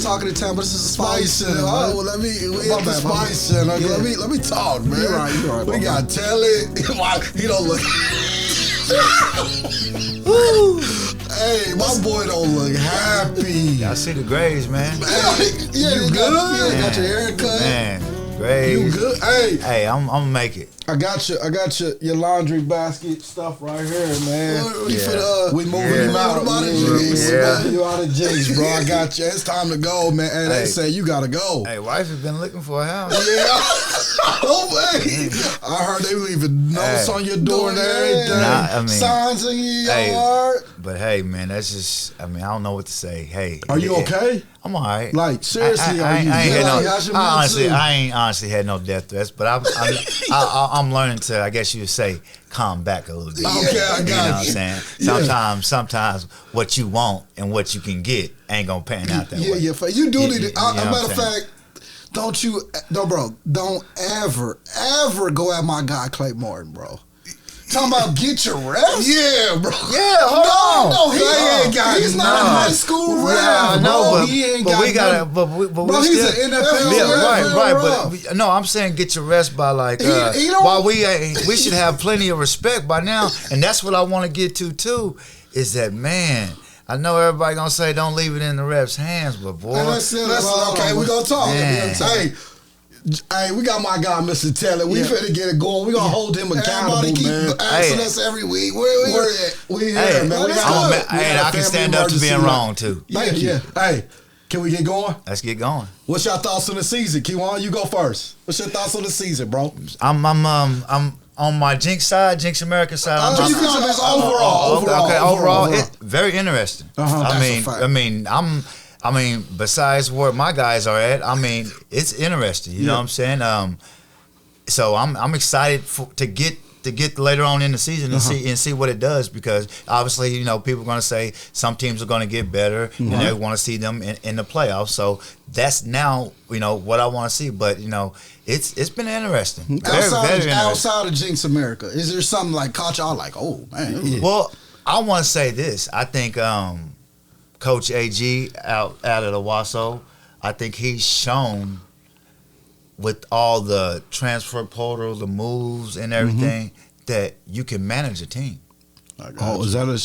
Talking to town, but this is a Spice Center. Oh, well, let me Spice Center. Yeah. Let me talk, man. You're right. We got to tell it. Why he don't look. Hey, my boy don't look happy. I see the grades, man. Yeah, you good? Got your haircut. Man, grades. You good? Hey, I'm gonna make it. I got your laundry basket stuff right here, man. We moving him out. You out of Jenks, bro. I got you. It's time to go, man. And they say you gotta go. Hey, wife has been looking for a house. Yeah. Oh man. I heard they leaving notes on your door and everything. Signs in your yard. But hey, man, that's just. I don't know what to say. Hey, are you okay? I'm all right. Like seriously, I ain't ain't honestly had no death threats, but I'm learning to, I guess you would say, calm back a little bit. Okay, I got you. You know what I'm saying? Sometimes what you want and what you can get ain't gonna pan out that way. Yeah, you do need it. Matter of fact, don't ever go at my guy Clay Martin, bro. Talking about get your rest? Yeah, bro. Yeah, hold on. No, he's not a high school ref. Yeah, I know, bro. but He ain't but got we gotta. But he's an NFL right. But no, I'm saying get your rest by like. While we should have plenty of respect by now, and that's what I want to get to too. Is that man? I know everybody gonna say don't leave it in the ref's hands, but boy, okay. We gonna talk. Hey, we got my guy, Mr. Taylor. We finna get it going. We gonna hold him accountable, man. Asking us every week. Where we here, man. I can stand up to being wrong too. Thank you. Hey, can we get going? Let's get going. What's your thoughts on the season, Kejuan? You go first. What's your thoughts on the season, bro? I'm on my Jenks side, Jenks America side. Overall, it's very interesting. I mean, besides where my guys are at, it's interesting. You know what I'm saying? So I'm excited to get later on in the season and see what it does, because obviously, people are going to say some teams are going to get better and they want to see them in the playoffs. So that's now what I want to see. But it's been interesting. Very interesting. Outside of Jenks America, is there something like caught y'all like, oh man? Yeah. Well, I want to say this. I think Coach AG out at Owasso, I think he's shown with all the transfer portal, the moves and everything, that you can manage a team. Is that a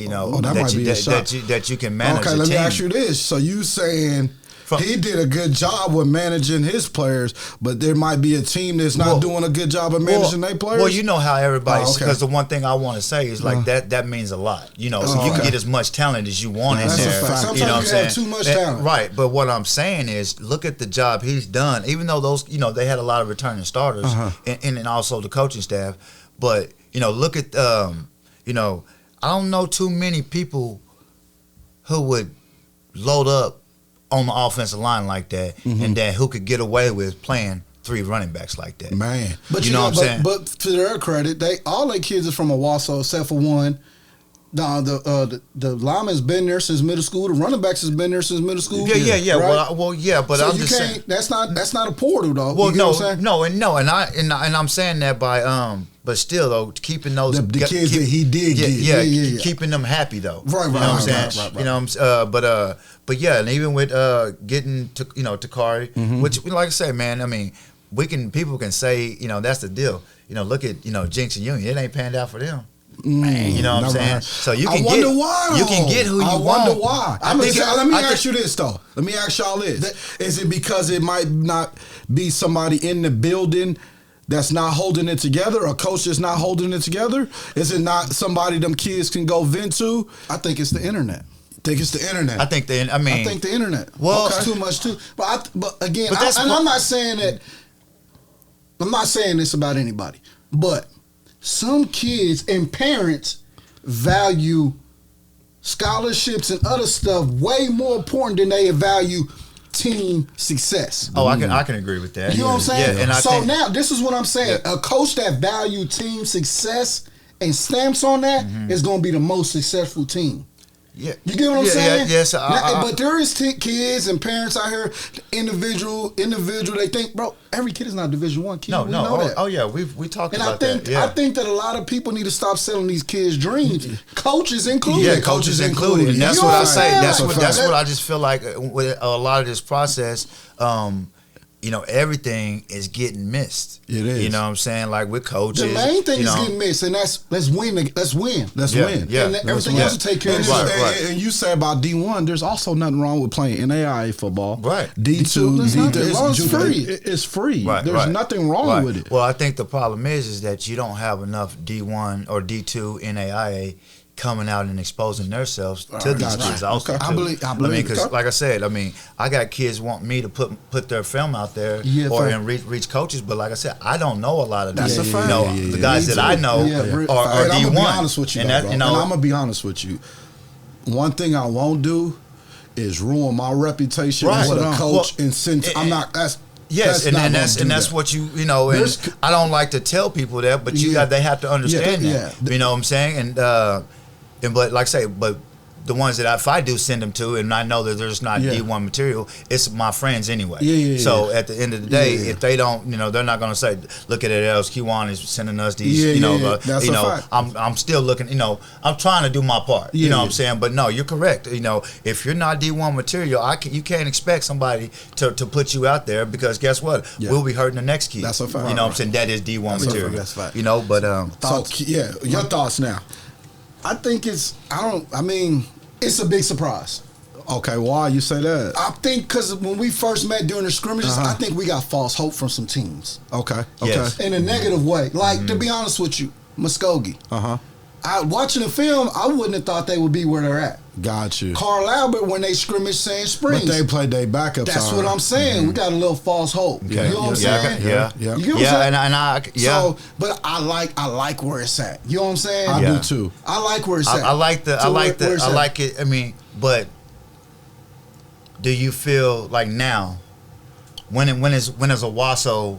that might be a shot. That you can manage a team. Okay, let me ask you this. So you saying he did a good job with managing his players, but there might be a team that's not doing a good job of managing their players? Well, you know how everybody, because the one thing I want to say is like that means a lot. So you can get as much talent as you want in there. Sometimes you have too much talent. Right, but what I'm saying is look at the job he's done, even though those, they had a lot of returning starters and also the coaching staff. But, look at, I don't know too many people who would load up on the offensive line like that, and then who could get away with playing 3 running backs like that. Man. But you know what I'm saying? But to their credit, all their kids are from Owasso except for one. The lineman's been there since middle school. The running backs has been there since middle school. Yeah. Right? But so I'm just saying that's not a portal though. Well, and I'm saying that by but still though, keeping those the kids that he did get, keeping them happy though. Right. You know what I'm saying? But yeah, and even with getting to Takari, which like I say, man, people can say that's the deal. Look at Jenks and Union, it ain't panned out for them. Man, you know what I'm saying? So you can get who you want. I wonder why. Let me ask you this though. Let me ask y'all this. Is it because it might not be somebody in the building that's not holding it together, a coach that's not holding it together? Is it not somebody them kids can go vent to? I think it's the internet. Think it's the internet. I think the internet. Well, it's too much too. But again, I'm not saying that. I'm not saying this about anybody, but some kids and parents value scholarships and other stuff way more important than they value team success. Oh, I can agree with that. You know what I'm saying? Yeah, and so now this is what I'm saying. A coach that value team success and stamps on that is going to be the most successful team. Yeah, you get what I'm saying? Yes, but there is kids and parents out here, individual. They think, bro, every kid is not Division I kid. No. That. Oh yeah, we talked about that. I think that a lot of people need to stop selling these kids dreams, coaches included. Yeah, coaches included. And that's what I say. That's what I just feel like with a lot of this process. Everything is getting missed. It is. You know what I'm saying? Like with coaches. The main thing is getting missed, and that's let's win. Let's win. Yeah. And everything else will take care of itself. Right. And you say about D1, there's also nothing wrong with playing NAIA football. Right. D2, it's free. It's free. Right. There's nothing wrong with it. Well, I think the problem is that you don't have enough D1 or D2 NAIA coming out and exposing themselves to these kids also. I believe because like I said, I got kids want me to put their film out there and reach coaches, but like I said, I don't know a lot of That's them. a fact. The guys that I know are D1. I'm gonna be honest with you, and I'm gonna be honest with you. One thing I won't do is ruin my reputation as a coach, and since I'm not. Yes, and that's what you know. And I don't like to tell people that, but they have to understand that. You know what I'm saying? But like I say, but the ones that if I do send them to, and I know that there's not D1 material, it's my friends anyway. So at the end of the day, if they don't, they're not going to say, "Look at it, else Kejuan is sending us these." That's a fact. I'm still looking. I'm trying to do my part. You know what I'm saying? But no, you're correct. If you're not D1 material, you can't expect somebody to put you out there because guess what? We'll be hurting the next kid. That's a fact. You know what I'm saying? That is D1 material. That's fact. But thoughts? Your thoughts now. I think it's a big surprise. Okay, why you say that? I think because when we first met during the scrimmages, I think we got false hope from some teams. Okay. Yes. In a negative way. Like, to be honest with you, Muskogee. Watching the film, I wouldn't have thought they would be where they're at. Got you. Carl Albert, when they scrimmaged Sand Springs. But they played their backups. That's what I'm saying. We got a little false hope. Okay. You know what I'm saying? Yeah. You know what I'm saying? So, but I like where it's at. You know what I'm saying? I do too. I like where it's at. I like it. But do you feel like now, when is Owasso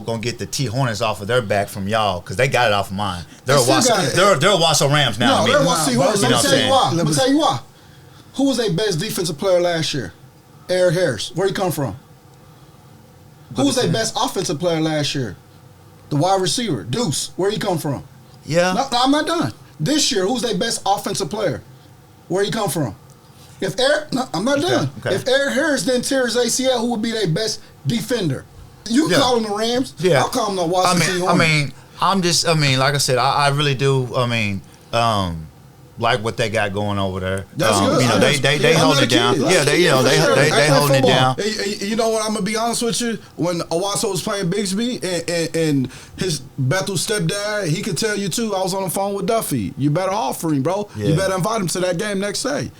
gonna get the T-Hornets off of their back from y'all? Because they got it off of mine. They're Owasso Rams now. No, they're Owasso T-Hornets. Let me tell you why. Who was their best defensive player last year? Eric Harris. Where'd he come from? Who was their best offensive player last year? The wide receiver, Deuce. Where'd he come from? Yeah. No, I'm not done. This year, who's their best offensive player? Where'd he come from? I'm not done. Okay. If Eric Harris didn't tear his ACL, who would be their best defender? You call them the Rams. Yeah. I'll call them the Owasso T-Hornets. Like I said, I really do. Like what they got going over there. That's good. They hold it down. Yeah, they holding it down. You know what? I'm gonna be honest with you. When Owasso was playing Bixby and his Bethel stepdad, he could tell you too. I was on the phone with Duffy. You better offer him, bro. Yeah. You better invite him to that game next day.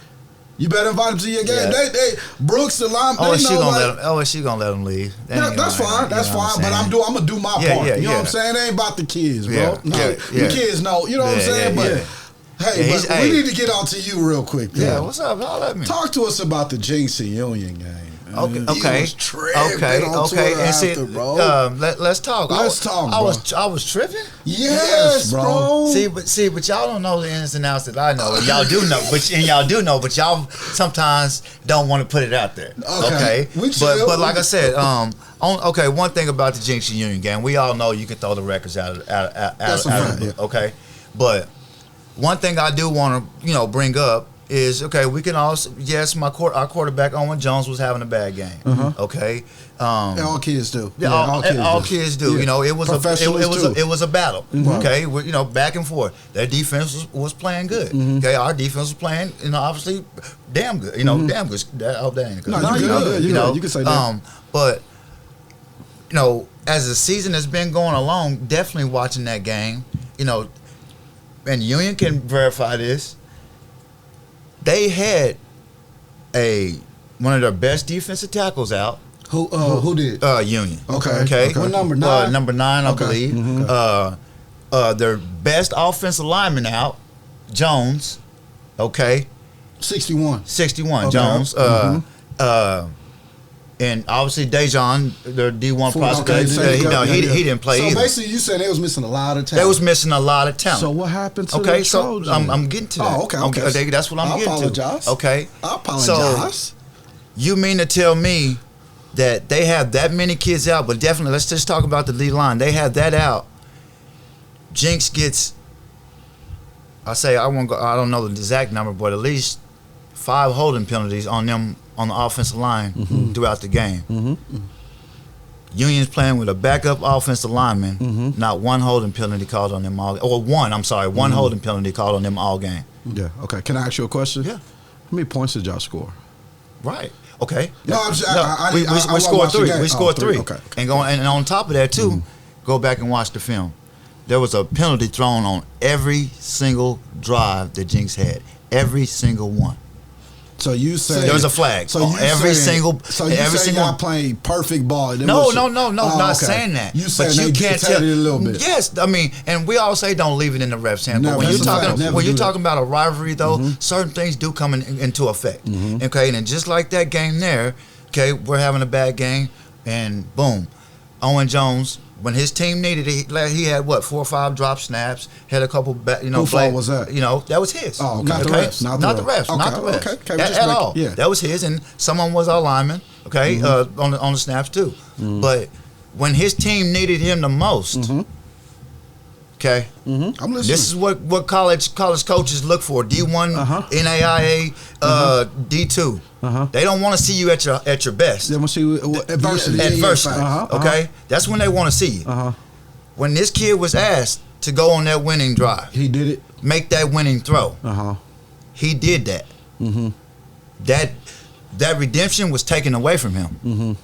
You better invite him to your game. They Brooks, the line. OSU gonna let him leave. That's fine. That's fine. But I'm gonna do my part. You know what I'm saying? It ain't about the kids, bro. The kids know. You know what I'm saying? But hey, we need to get on to you real quick. Yeah, what's up? Holla at me. Talk to us about the Jenks and Union game. Okay. And see, let's talk. I was tripping. Yes, bro. See, but y'all don't know the ins and outs that I know. And y'all do know, but y'all sometimes don't want to put it out there. Okay. But like I said, one thing about the Jenks and Union game, we all know you can throw the records out of the book. Okay, but one thing I do want to bring up is we can also our quarterback Kejuan Jones was having a bad game. Okay, all kids do. All kids do. Yeah. It was a battle. Okay, back and forth. Their defense was playing good. Okay, our defense was playing obviously damn good. Damn good. That ain't good. No, you can say that. But as the season has been going along, definitely watching that game. And Union can verify this. They had one of their best defensive tackles out. Who did? Union. Okay. What number? 9? Number 9, I believe. Their best offensive lineman out, Jones. Okay. 61. 61, Okay. Jones. And obviously Dejon, the D1 prospect, he didn't play either. So basically, you said they was missing a lot of talent. They was missing a lot of talent. So what happened to the Trojans? So I'm getting to that. Oh, okay. That's what I'm getting apologize. to. Okay. I apologize. So you mean to tell me that they have that many kids out, but definitely, let's just talk about the D line. They have that out. Jenks gets, I don't know the exact number, but at least 5 holding penalties on them on the offensive line throughout the game. Union's playing with a backup offensive lineman, not one holding penalty called on them all. Or one holding penalty called on them all game. Yeah. Okay. Can I ask you a question? Yeah. How many points did y'all score? Right. Okay. No, we scored 3. We scored 3. Okay. And on top of that too, go back and watch the film. There was a penalty thrown on every single drive that Jenks had. Every single one. So you say there was a flag. So on every single. So you say y'all playing perfect ball? No, not saying that. You saying you can't tell it a little bit. Yes, I mean, and we all say don't leave it in the ref's hand. But when you're talking about a rivalry, though, certain things do come into effect. Okay, and just like that game there, okay, we're having a bad game, and boom, Owen Jones. When his team needed it, he had 4 or 5 drop snaps. Had a couple, Who fault was that? That was his. Oh, okay. Not the refs. Not the refs. Okay. At all. Yeah. That was his, and someone was our lineman. Okay, on the snaps too. But when his team needed him the most, okay, I'm listening. This is what college coaches look for: D1, NAIA, D2. They don't want to see you at your best. They want to see you adversity. Okay, that's when they want to see you. When this kid was asked to go on that winning drive, he did it. Make that winning throw. He did that. That redemption was taken away from him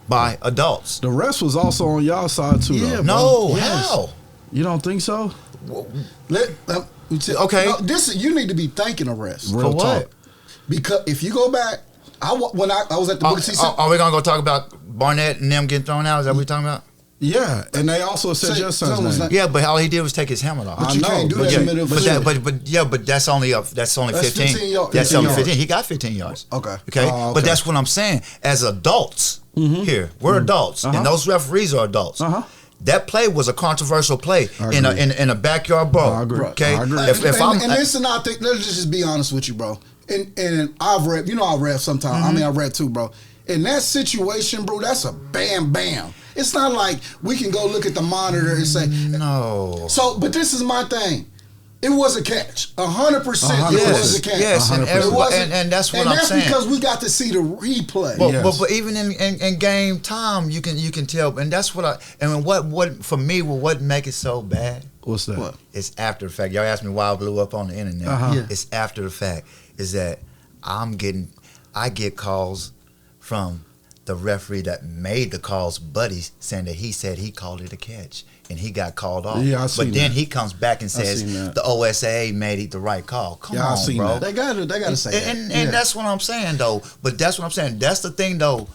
by adults. The rest was also on y'all side too. Yeah, though. No, how? You don't think so? Okay. No, you need to be thanking the refs. For what? Because if you go back, when I was at the bookie season. Are we gonna go talk about Barnett and them getting thrown out? Is that what we're talking about? Yeah, and they also said your son's name. Yeah, but all he did was take his helmet off. But you can't do that in the middle of the field. But that's only 15. That's only 15. He got 15 yards. Okay. But that's what I'm saying. As adults here, we're adults, and those referees are adults. That play was a controversial play in a backyard brawl. I agree. Okay. I agree. I think let's just be honest with you, bro. And I've rep. I've rep sometimes. I mean, I rep too, bro. In that situation, bro, that's a bam bam. It's not like we can go look at the monitor and say no. So, but this is my thing. It was a catch. 100%. It was a catch. Yes, and that's what I'm saying. And that's because we got to see the replay. But even in game time, you can tell. And that's what what for me, what make it so bad? What's that? What? It's after the fact. Y'all asked me why I blew up on the internet. It's after the fact. Is that I get calls from the referee that made the calls, buddies, saying that he said he called it a catch and he got called off. Yeah, I seen but then that. he comes back and says the OSAA made it the right call. Come on, bro. They gotta say that. And that's what I'm saying though. But that's what I'm saying. That's the thing though.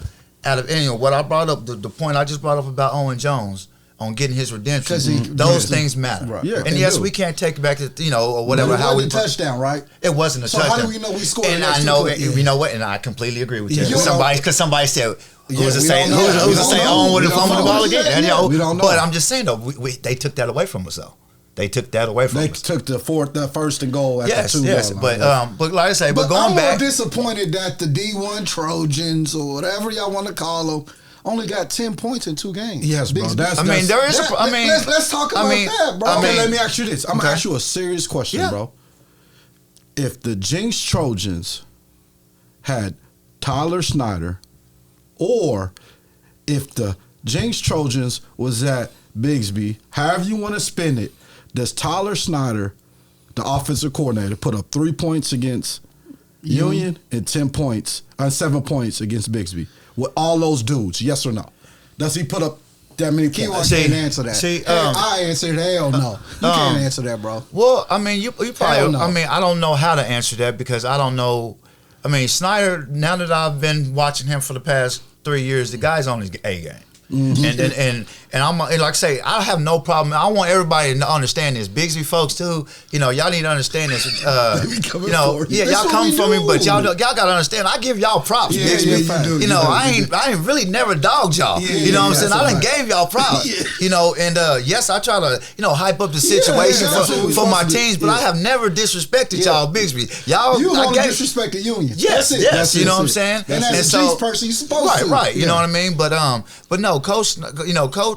Out of what I brought up, the point I just brought up about Owen Jones on getting his redemption, those things matter. Right. Yeah, and yes, we can't take it back to or whatever. But it wasn't a touchdown, right? It wasn't a touchdown. So how do we know we scored? And I know, you know what? And I completely agree with you. Because somebody said, who's to say Owen would have fumbled the ball again? We don't know. But I'm just saying though, they took that away from us though. They took that away from us. They took the first and goal at the 2 Yes, but like I say, but going I'm back, more disappointed that the D1 Trojans or whatever y'all want to call them only got 10 points in 2 games. Yes, bro. Let's talk about that, bro. Okay, let me ask you this. I'm gonna ask you a serious question, bro. If the Jenks Trojans had Tyler Snyder, or if the Jenks Trojans was at Bigsby, however you want to spin it, does Tyler Snyder, the offensive coordinator, put up 3 points against Union and 7 points against Bigsby? With all those dudes, yes or no? Does he put up that many points? I can't answer that. I answered hell no. You can't answer that, bro. Well, I mean, you probably. No. I mean, I don't know how to answer that because I don't know. I mean, Snyder. Now that I've been watching him for the past 3 years, the guy's on his A game. And I'm like I say, I have no problem. I want everybody to understand this. Bigsby folks too, y'all need to understand this. Y'all come from me, but y'all gotta understand. I give y'all props, Bigsby. I ain't really never dogged y'all. You know what I'm saying? I done gave y'all props. Yes, I try to hype up the situation for my teams, but I have never disrespected y'all, Bigsby. Y'all, you only disrespected Union. Yes, you know what I'm saying? And as a Chiefs person, you're supposed to. Right. You know what I mean? But no, Coach.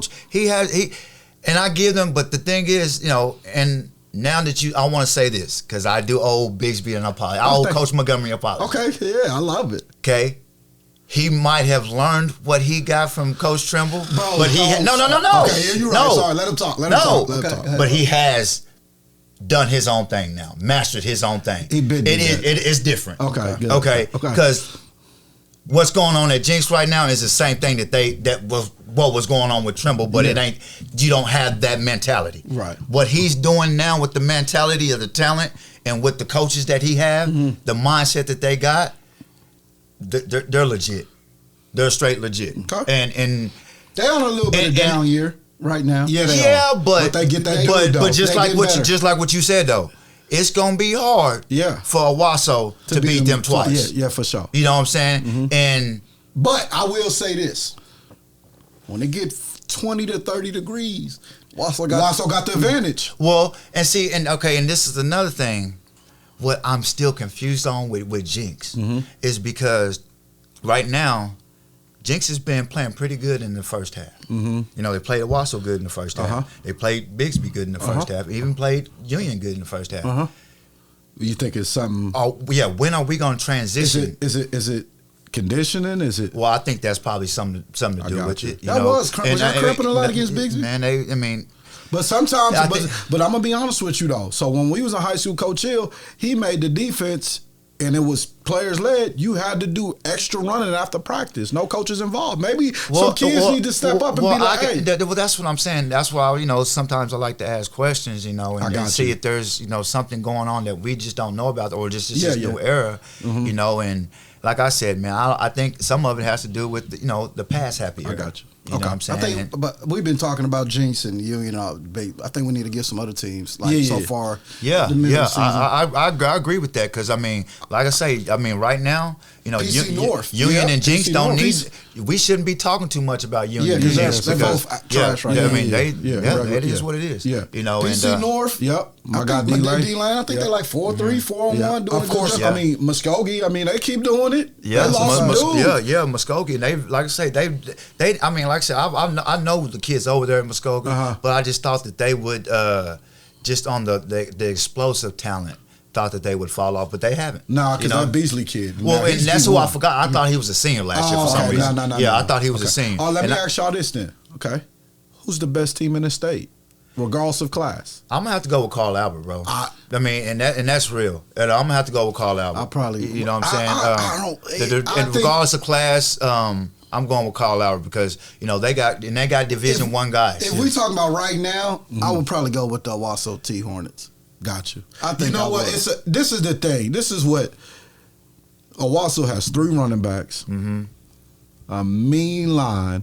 Coach, and I give them. But the thing is, and now that I want to say this because I do owe Bigsby an apology. I owe Coach Montgomery an apology. Okay, yeah, I love it. Okay. He might have learned what he got from Coach Trimble, but no. Okay, you're right. Sorry, let him talk. Let him talk. But he has done his own thing now, mastered his own thing. It is different. Okay, good. Okay, because what's going on at Jenks right now is the same thing that was what was going on with Trimble, but it ain't. You don't have that mentality. Right. What he's doing now with the mentality of the talent and with the coaches that he have, the mindset that they got, they're legit. They're straight legit. Okay. And they're on a little bit of down year right now. Yeah, but they get that. But just like what you said though. It's gonna be hard, for Owasso to beat them twice. Yeah, for sure. You know what I'm saying? But I will say this: when it get 20 to 30 degrees, Owasso got the advantage. Well, and this is another thing. What I'm still confused on with Jenks is because right now, Jenks has been playing pretty good in the first half. They played Owasso good in the first half. They played Bigsby good in the first half. Even played Union good in the first half. You think it's something? Oh yeah. When are we going to transition? Is it conditioning? Is it? Well, I think that's probably something to do with it. Was y'all cramping a lot against Bigsby? Man, But sometimes, but I'm gonna be honest with you though. So when we was in high school, Coach Hill, he made the defense, and it was players led. You had to do extra running after practice. No coaches involved. Maybe some kids need to step up and be like, "Hey." That's what I'm saying. That's why sometimes I like to ask questions, and see if there's something going on that we just don't know about, or just this new era, and. Like I said, man, I think some of it has to do with the past happy era. I got you. You know what I'm saying? But we've been talking about Jenks and Union. I think we need to give some other teams so far. Yeah, I agree with that because like I say, right now, North. Union and Jenks don't need. We shouldn't be talking too much about Union. Yeah, because they're both trash right now. It is what it is. Yeah, PC North. Yep. I got D-line. I think they're like 4-3, 4-1. Doing of course. Muskogee. They keep doing it. Yeah, Muskogee. And they, like I say, I know the kids over there in Muskogee, but I just thought that they would, just on the explosive talent, thought that they would fall off, but they haven't. No, because that Beasley kid. Well, and that's who I forgot. I thought he was a senior last year for some reason. No. I thought he was a senior. Oh, let me ask y'all this then. Okay, who's the best team in the state, regardless of class? I'm gonna have to go with Carl Albert, bro. And that's real. And I'm gonna have to go with Carl Albert. I probably, you know what I'm saying? Regardless of class, I'm going with Carl Albert because they got Division I guys. If we talking about right now, I would probably go with the Owasso T-Hornets. Got you. I think this is the thing. This is what Owasso has: 3 running backs, a mean line,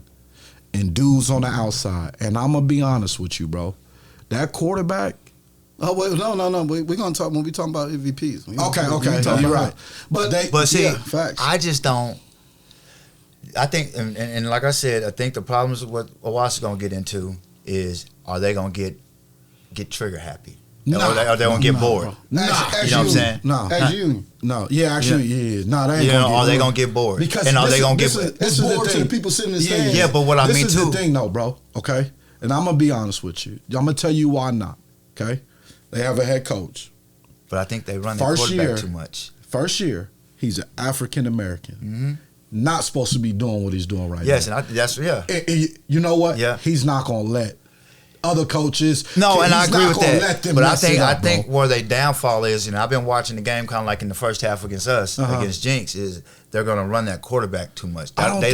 and dudes on the outside. And I'm gonna be honest with you, bro. That quarterback. Oh wait, no. We're gonna talk when we talking about MVPs. Okay. You're right. But see, facts. I just don't. I think, and like I said, I think the problems with what Owasso gonna get into is, are they gonna get trigger happy? Or they won't get bored. You know what I'm saying? No. Yeah, actually, yeah. No, they ain't are they going to get bored? Are they going to get bored? It's bored to the people sitting in the stands. Yeah, but what I mean, too. This is the thing, though, bro, okay? And I'm going to be honest with you. I'm going to tell you why not, okay? They have a head coach. But I think they run the quarterback too much. First year, he's an African-American. Not supposed to be doing what he's doing right now. Yes, and that's. And you know what? Yeah. He's not going to let other coaches. No, and I agree with that. But I think where their downfall is, I've been watching the game kind of like in the first half against us, against Jenks, is they're going to run that quarterback too much. They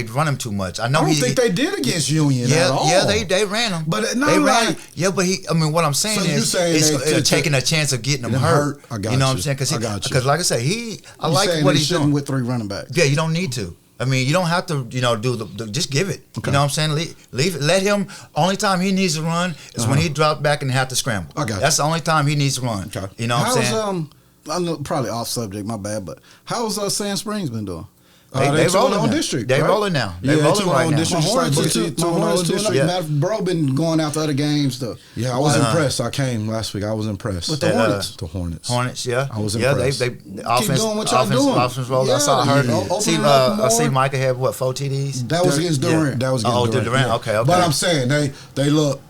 run him too much. I don't think they did against Union at all. Yeah, they ran him. But not like. Yeah, but what I'm saying is it's taking a chance of getting him hurt. I got you know what I'm saying? Because like I say, I like what he's doing with 3 running backs. Yeah, you don't need to. I mean, you don't have to, do just give it. Okay. You know what I'm saying? Leave it. Let him. Only time he needs to run is when he drops back and have to scramble. Okay. That's the only time he needs to run. Okay. You know what I'm saying? I know, probably off subject, my bad, but how's Sand Springs been doing? They rolling on now. district. They rolling now. They rolling right now. District. My Hornets bro been going out to other games though. Yeah, I was impressed. I came last week. I was impressed with the Hornets. The Hornets. Hornets, yeah. I was impressed. They keep doing what y'all doing. Offense roll. Yeah, I see Micah had 4 TDs. That was against Durant. That was against Durant. Durant. Okay. But I'm saying they look.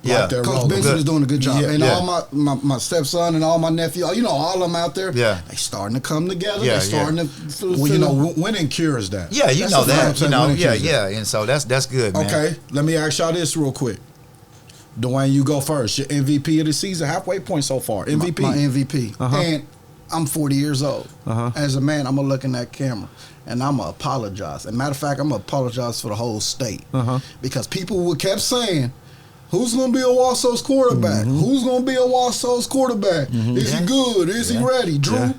Yeah, Coach Benson is doing a good job, and yeah. all my stepson and all my nephew, all of them out there, yeah, they starting to come together. Yeah, they starting to. Winning cures that. Yeah, you know that. And so that's good, man. Okay, let me ask y'all this real quick. Dwayne, you go first. Your MVP of the season, halfway point so far. MVP, my MVP, and I'm 40 years old. As a man, I'm gonna look in that camera. And I'm going to apologize. As a matter of fact, I'm going to apologize for the whole state. Because people kept saying, who's going to be Owasso's quarterback? Who's going to be Owasso's quarterback? Is he good? Is he ready? Drew?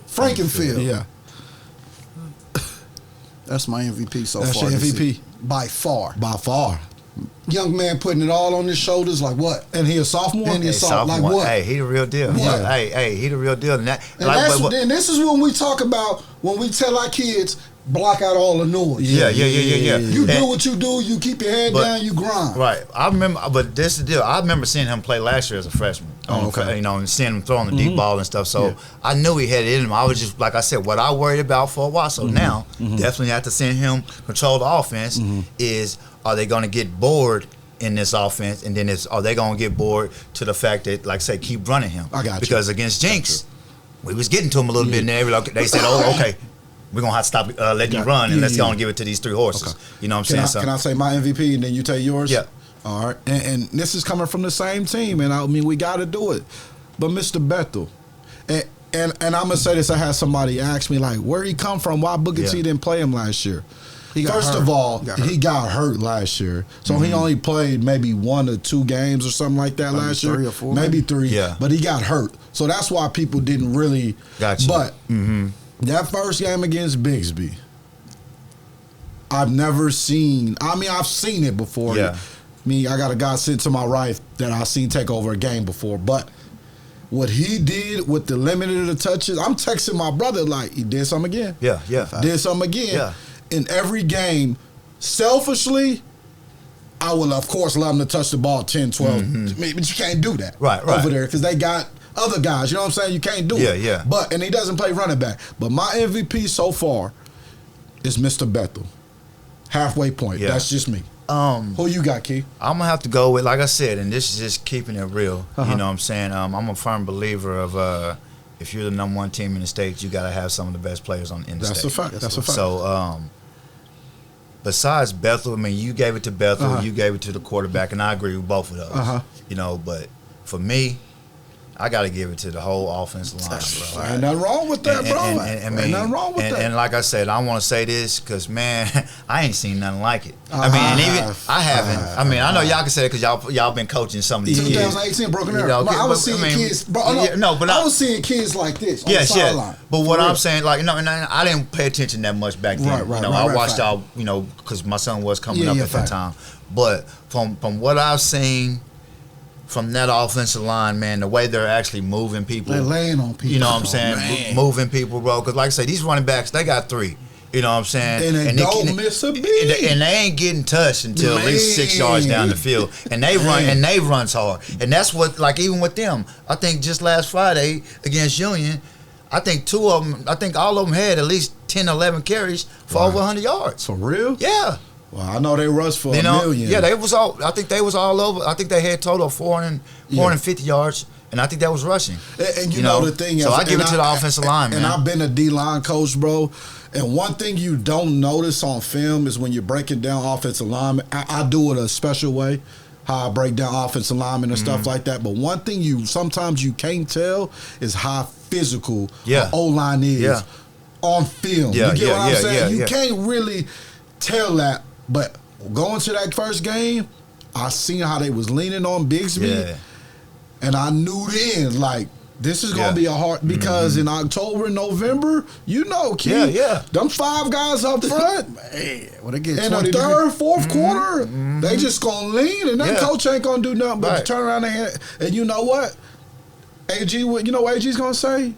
Frankenfield. Yeah. That's my MVP so That's far. That's your MVP? By far. By far. Young man putting it all on his shoulders like what? And he a sophomore? And he a sophomore. Like what? Hey, he the real deal. Yeah. Hey, he the real deal. And this is when we talk about, when we tell our kids, block out all the noise. Yeah. You do what you do. You keep your head down. You grind. Right. I remember, but this is the deal. I remember seeing him play last year as a freshman. Okay. And seeing him throwing the deep ball and stuff. So I knew he had it in him. I was just, like I said, what I worried about for Owasso now, definitely have to send him control the offense, is are they going to get bored in this offense, and then are they going to get bored to the fact that, like I say, keep running him? I got you. Because against Jenks, we was getting to him a little bit in there. They said, okay, we're going to have to stop letting you run, and let's go and give it to these 3 horses. Okay. You know what I'm saying? Can I say my MVP, and then you take yours? Yeah. All right. And this is coming from the same team, and I mean, we got to do it. But Mr. Bethel, and I'm going to say this, I had somebody ask me, like, where he come from? Why Booker T didn't play him last year? First of all, he got hurt last year. So he only played maybe 1 or 2 games or something like that last year. 3 or 4. Maybe 3. Yeah. But he got hurt. So that's why people didn't really. Gotcha. But that first game against Bigsby, I've never seen. I mean, I've seen it before. Yeah. I got a guy sitting to my right that I've seen take over a game before. But what he did with the limited of the touches, I'm texting my brother like, he did something again. Yeah. Did something again. Yeah. In every game, selfishly, I will, of course, love them to touch the ball 10, 12. But you can't do that over there because they got other guys. You know what I'm saying? You can't do it. Yeah. And he doesn't play running back. But my MVP so far is Mr. Bethel. Halfway point. Yeah. That's just me. Who you got, Keith? I'm going to have to go with, like I said, and this is just keeping it real. You know what I'm saying? I'm a firm believer of if you're the number 1 team in the state, you got to have some of the best players in the state. That's a fact. That's a fact. So, besides Bethel, I mean, you gave it to Bethel, you gave it to the quarterback, and I agree with both of those. But for me, I got to give it to the whole offensive line, bro. Ain't nothing wrong with that, bro. Ain't nothing wrong with that. And like I said, I want to say this because, man, I ain't seen nothing like it. I haven't. I mean, I know y'all can say it because y'all been coaching some of these kids. 2018 broken arrow. I was seeing kids, bro. I was seeing kids like this on the sideline. But what I'm saying, like, and I didn't pay attention that much back then. I watched y'all, because my son was coming up at that time. But from what I've seen from that offensive line, man, the way they're actually moving people. They're laying on people. You know what I'm saying? Moving people, bro. Because like I say, these running backs, they got 3. You know what I'm saying? And they don't miss a beat. And they ain't getting touched until at least 6 yards down the field. And they run hard. And that's what, like, even with them, I think just last Friday against Union, I think all of them had at least 10, 11 carries for over 100 yards. For real? Yeah. Well, I know they rushed for $1 million. Yeah, I think they was all over. I think they had total of 450 yards, and I think that was rushing. And you know the thing is, so I give it to the offensive line, man. And I've been a D-line coach, bro. And one thing you don't notice on film is when you're breaking down offensive linemen. I do it a special way, how I break down offensive linemen and stuff like that. But one thing sometimes you can't tell is how physical the O-line is on film. You get what I'm saying? You can't really tell that. But going to that first game, I seen how they was leaning on Bigsby, and I knew then, like, This is going to be a hard, because in October and November, kid, them 5 guys up front, man, when they get in the third, fourth quarter, they just going to lean, and that coach ain't going to do nothing but turn around and you know what? AG, you know what AG's going to say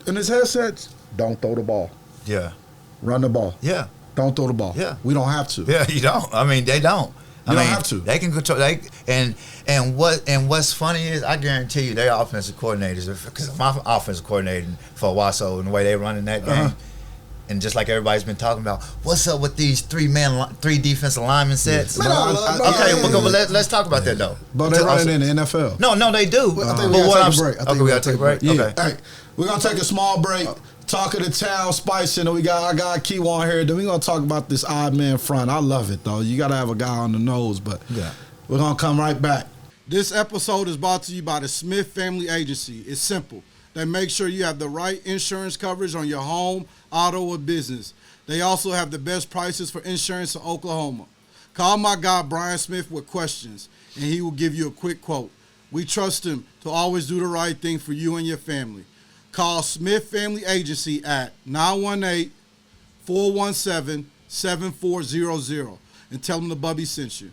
in his headsets? Don't throw the ball. Yeah. Run the ball. Yeah. Don't throw the ball. Yeah. We don't have to. Yeah, you don't. I mean, they don't. You don't have to. They can control. And what's funny is, I guarantee you, their offensive coordinators, because my offensive coordinator for Owasso and the way they running that game, and just like everybody's been talking about, what's up with these 3 defensive lineman sets? Let's talk about that though. But they're running in the NFL. No, they do. I think we gotta take a break. Okay, we gotta take a break. Yeah. Okay. Hey, we're gonna take a small break. Talk of the town, spicing. I got Kejuan here. Then we're gonna talk about this odd man front. I love it though. You gotta have a guy on the nose, but we're gonna come right back. This episode is brought to you by the Smith Family Agency. It's simple. They make sure you have the right insurance coverage on your home, auto, or business. They also have the best prices for insurance in Oklahoma. Call my guy Brian Smith with questions, and he will give you a quick quote. We trust him to always do the right thing for you and your family. Call Smith Family Agency at 918-417-7400 and tell them the Bubby sent you.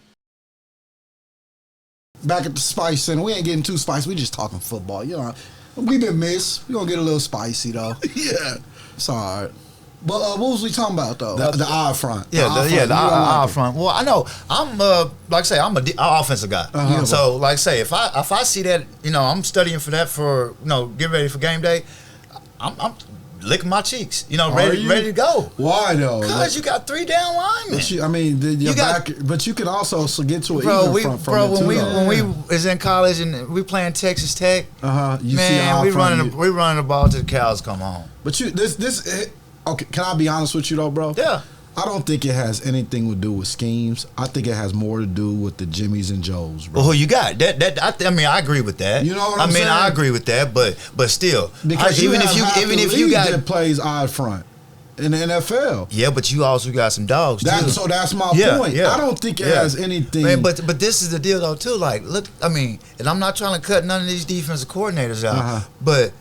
Back at the Spice Center. We ain't getting too spicy. We just talking football. We've been missed. We're going to get a little spicy, though. Yeah. It's all right. But what was we talking about, though? The eye front. The eye front. Well, I know. I'm, like I say, I'm an offensive guy. So, like I say, if I see that, I'm studying for that for, get ready for game day, I'm licking my cheeks, ready to go. Why, though? Because you got 3 down linemen. But you can also get to an even front from it, when we was in college and we playing Texas Tech, we running the ball till the cows come home. But okay, can I be honest with you though, bro? Yeah. I don't think it has anything to do with schemes. I think it has more to do with the Jimmies and Joes, bro. Well, who you got? I agree with that. You know what I'm saying? I agree with that, but still, because even if you got that plays odd front in the NFL. Yeah, but you also got some dogs too. So that's my point. Yeah. I don't think it has anything. Man, but this is the deal though too. Like, look, and I'm not trying to cut none of these defensive coordinators out, but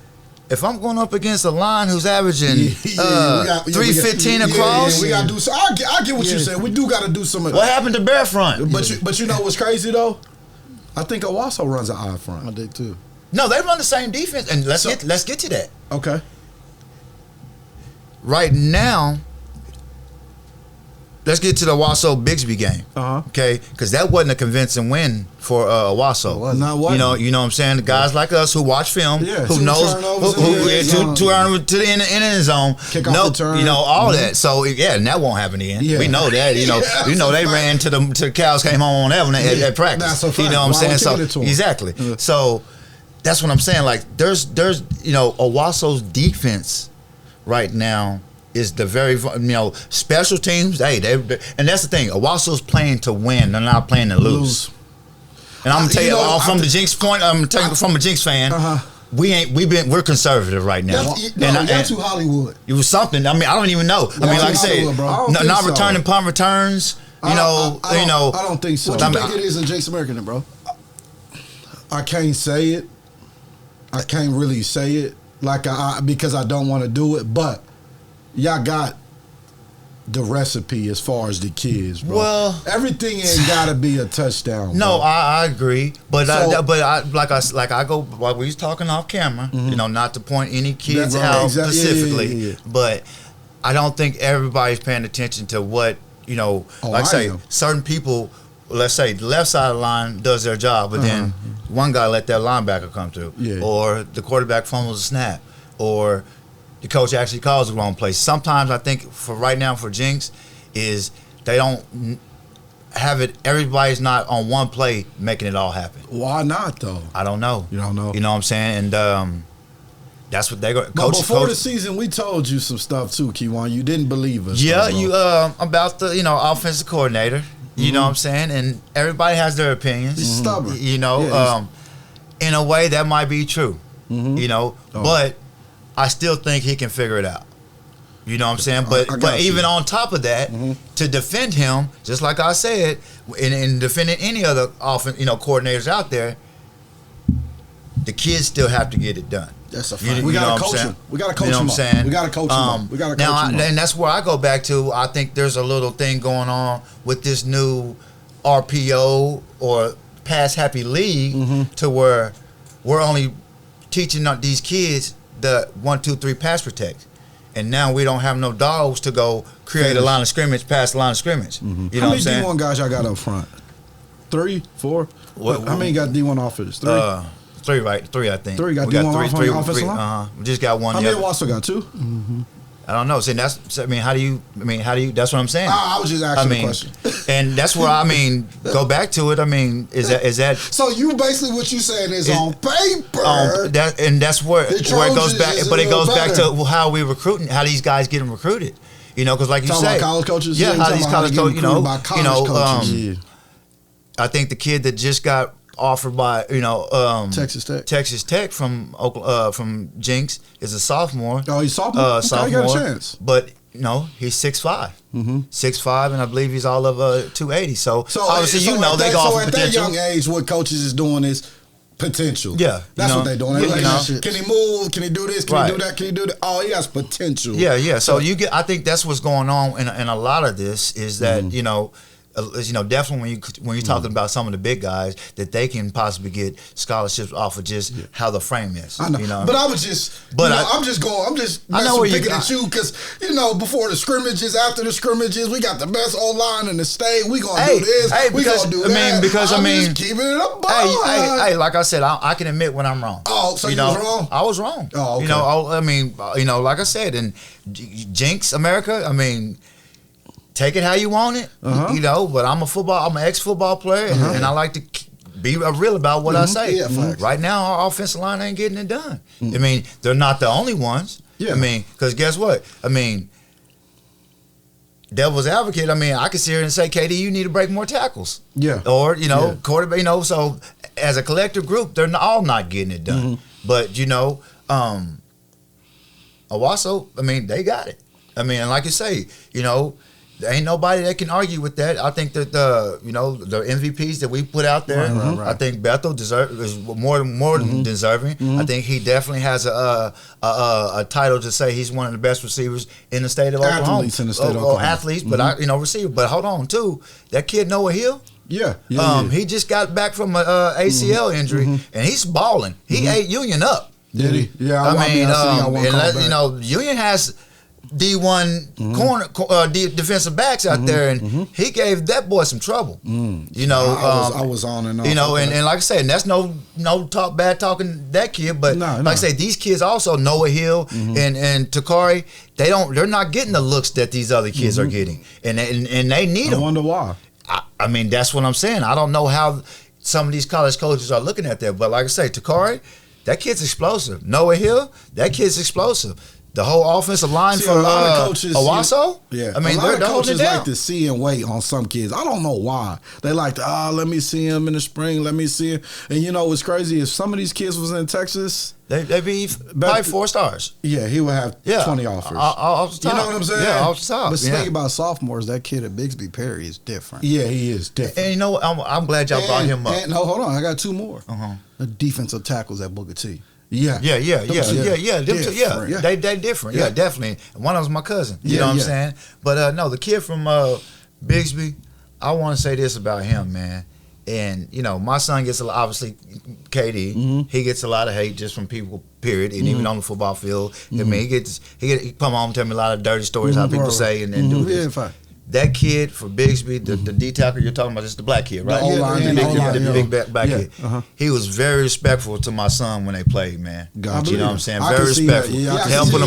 if I'm going up against a line who's averaging 315 across, we gotta do. So I get what you're saying. We do got to do some of that. What happened to bare front? But you know what's crazy though? I think Owasso runs an eye front. I did too. No, they run the same defense, and let's get to that. Okay. Right now, let's get to the Owasso Bixby game. Okay, because that wasn't a convincing win for Owasso. You know what I'm saying? The guys like us who watch film, who knows, two turnovers to the end zone, kick off the turn, all that. So and that won't happen again. We know that. They ran to the cows came home on that one at practice. You know what I'm saying? So exactly. So that's what I'm saying. Like there's Owasso's defense right now is the very special teams. Hey, and that's the thing. Owasso's playing to win. They're not playing to lose. And I'm gonna tell you from the Jenks point. I'm telling you from a Jenks fan. We're conservative right now. You're too Hollywood. It was something. I don't even know. Like I said, not returning punt returns. I don't think so. What do you think it is in Jenks American, bro? I can't say it. I can't really say it because I don't want to do it, but y'all got the recipe as far as the kids, bro. Well, everything ain't gotta be a touchdown. No, bro. I agree, but I go while we was talking off camera. Not to point any kids out specifically, but I don't think everybody's paying attention to what certain people. Let's say the left side of the line does their job, but then one guy let that linebacker come through, or the quarterback fumbles a snap, or the coach actually calls the wrong play. Sometimes I think for Jenks is they don't have it. Everybody's not on one play making it all happen. Why not though? I don't know. You don't know. You know what I'm saying? And that's what they go. But before the season, we told you some stuff too, Kejuan. You didn't believe us. Yeah, you about the offensive coordinator. You know what I'm saying? And everybody has their opinions. He's stubborn. In a way that might be true. But I still think he can figure it out. You know what I'm saying? But even on top of that, to defend him, just like I said, in defending any other coordinators out there, the kids still have to get it done. That's a fact. We got to coach him. We got to coach him up. We got to coach him up. We got to coach him up. And that's where I go back to. I think there's a little thing going on with this new RPO or Pass Happy League to where we're only teaching these kids the 1, 2, 3 pass protect. And now we don't have no dogs to go create a line of scrimmage, past the line of scrimmage. You know what I'm saying? How many D1 guys y'all got up front? 3, 4? How many got D1 offense? 3? 3, right? 3, I think. 3 got D1 on the offensive line? We just got one. How many Owasso got 2? I don't know. See, how do you, that's what I'm saying. I was just asking the question. And that's where, go back to it. Is that. So you basically, what you saying is on paper. And that's where it goes back. But it goes back to how we recruiting, how these guys getting recruited. Because like you say. About college coaches? Yeah, how these college coaches, coaches. I think the kid that just got offered by Texas Tech from Jenks is a sophomore. Oh, he's sophomore. Sophomore. He got a chance. But he's 6'5". 6'5", and I believe he's all of 280. So obviously they go off at that young age, what coaches is doing is potential. Yeah, that's what they're doing. Can he move? Can he do this? Can he do that? Can he do that? Oh, he has potential. Yeah. So I think that's what's going on, and a lot of this is that definitely when you're talking about some of the big guys, that they can possibly get scholarships off of just how the frame is. I know. But I was just, I'm just picking at you because before the scrimmages, after the scrimmages, we got the best O-line in the state. We gonna do this. We gonna do that. Just keeping it up. Hey, like I said, I can admit when I'm wrong. Oh, so you was wrong? I was wrong. Oh, okay. Like I said, and Jenks America, take it how you want it, but I'm an ex-football player, and I like to be real about what I say. Yeah, right now, our offensive line ain't getting it done. They're not the only ones. Yeah. Because guess what? Devil's advocate, I can sit here and say, KD, you need to break more tackles. Yeah. Or, quarterback, so as a collective group, they're all not getting it done. But, Owasso, they got it. And like you say, there ain't nobody that can argue with that. I think that the MVPs that we put out there, right. I think Bethel is more than deserving. I think he definitely has a title to say he's one of the best receivers in the state of Oklahoma. Athletes in the state of Oklahoma. Athletes, but receiver. But hold on, too, that kid Noah Hill. Yeah. He just got back from an ACL injury, and he's balling. He ate Union up. Did he? Yeah. Union has D1 corner defensive backs out there, and he gave that boy some trouble. I was on and off. And like I said, and that's no bad talking that kid, but like I say, these kids also, Noah Hill and Takari, they're not getting the looks that these other kids are getting, and they need them. I wonder why. That's what I'm saying. I don't know how some of these college coaches are looking at that, but like I say, Takari, that kid's explosive. Noah Hill, that kid's explosive. The whole offensive line for Owasso? Yeah. A lot of coaches like to see and wait on some kids. I don't know why. They like to, let me see him in the spring. Let me see him. And what's crazy is some of these kids was in Texas. They'd be probably 4 stars. Yeah, he would have 20 offers. Off the top. You know what I'm saying? Yeah, off the top. But speaking about sophomores, that kid at Bixby Perry is different. Yeah, he is different. And I'm glad y'all brought him up. And hold on. I got 2 more. The defensive tackles at Booker T. Yeah. They different. Yeah, definitely. One of them's my cousin. You know what I'm saying? But no, the kid from Bixby, I want to say this about him, man. And my son gets obviously KD. He gets a lot of hate just from people. Period. And even on the football field, he come home and tell me a lot of dirty stories how people say and do this. That kid for Bixby, the D tackle you're talking about, is the black kid, right? The big black kid. He was very respectful to my son when they played, man. Gotcha. You know what I'm saying? Very respectful. Helping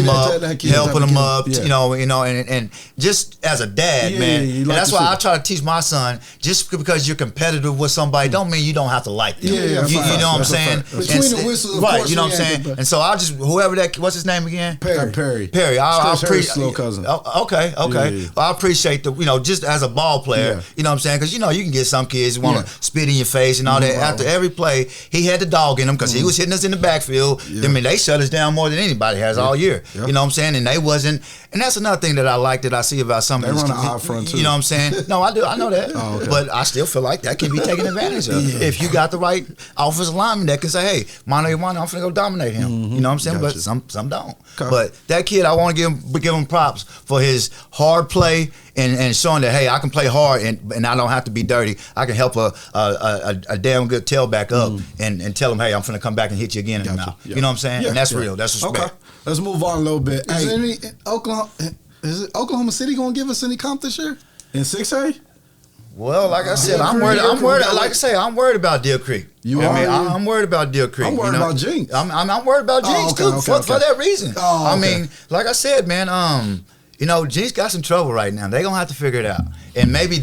him up, and just as a dad, man. And that's why I try to teach my son, just because you're competitive with somebody, don't mean you don't have to like them. You know what I'm saying? Between the whistles, right, you know what I'm saying? And so I'll just, what's his name again? Perry. I'll appreciate slow cousin. Okay. Well, I appreciate just as a ball player, you know what I'm saying? Because, you can get some kids who want to spit in your face and all that. After every play, he had the dog in him because he was hitting us in the backfield. I mean, they shut us down more than anybody has all year. You know what I'm saying? And they wasn't. And that's another thing that I like that I see about some of these kids. They run an odd front, too. You know what I'm saying? No, I do. I know that. Oh, okay. But I still feel like that can be taken advantage of. If you got the right offensive lineman that can say, hey, mano a mano, I'm finna go dominate him. You know what I'm saying? But some don't. Okay. But that kid, I want to give him props for his hard play and showing that, hey, I can play hard and I don't have to be dirty. I can help a damn good tailback up and tell him, hey, I'm finna come back and hit you again in the mouth. You know what I'm saying? And that's real. That's respect. Okay. Let's move on a little bit. Is Oklahoma City gonna give us any comp this year in 6A? Well, like I said, I'm worried. Like I say, I'm worried about Deal Creek. I'm worried about Deal Creek. I'm worried about Jenks. I'm worried about Jenks too for that reason. I mean, like I said, man, Jenks got some trouble right now. They gonna have to figure it out. And maybe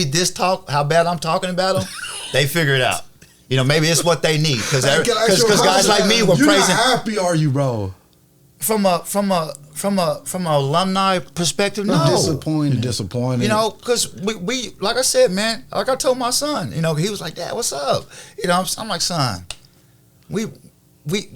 this talk, how bad I'm talking about them, they figure it out. Maybe it's what they need because guys like me were praising. How happy are you, bro? From an alumni perspective, no. Disappointed. Because we like I said, man, like I told my son, he was like, Dad, what's up? I'm like, son, we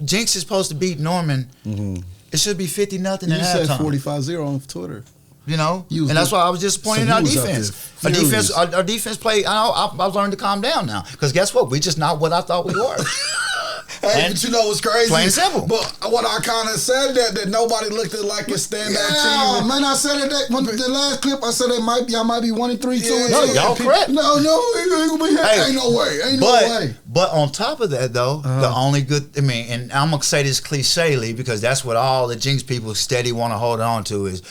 Jenks is supposed to beat Norman. It should be 50-0 at halftime. You said 45-0 on Twitter. And that's why I was just pointing out defense. Our defense played. I've learned to calm down now because guess what? We just not what I thought we were. Hey, but what's crazy? Plain and simple. But what I kind of said that nobody looked at like a standout team. Man, I said it the last clip. I said y'all might be 1-3, 2-2. No, y'all correct. No, ain't no way. But on top of that, though, the only good, and I'm gonna say this clichély because that's what all the Jenks people steady want to hold on to is,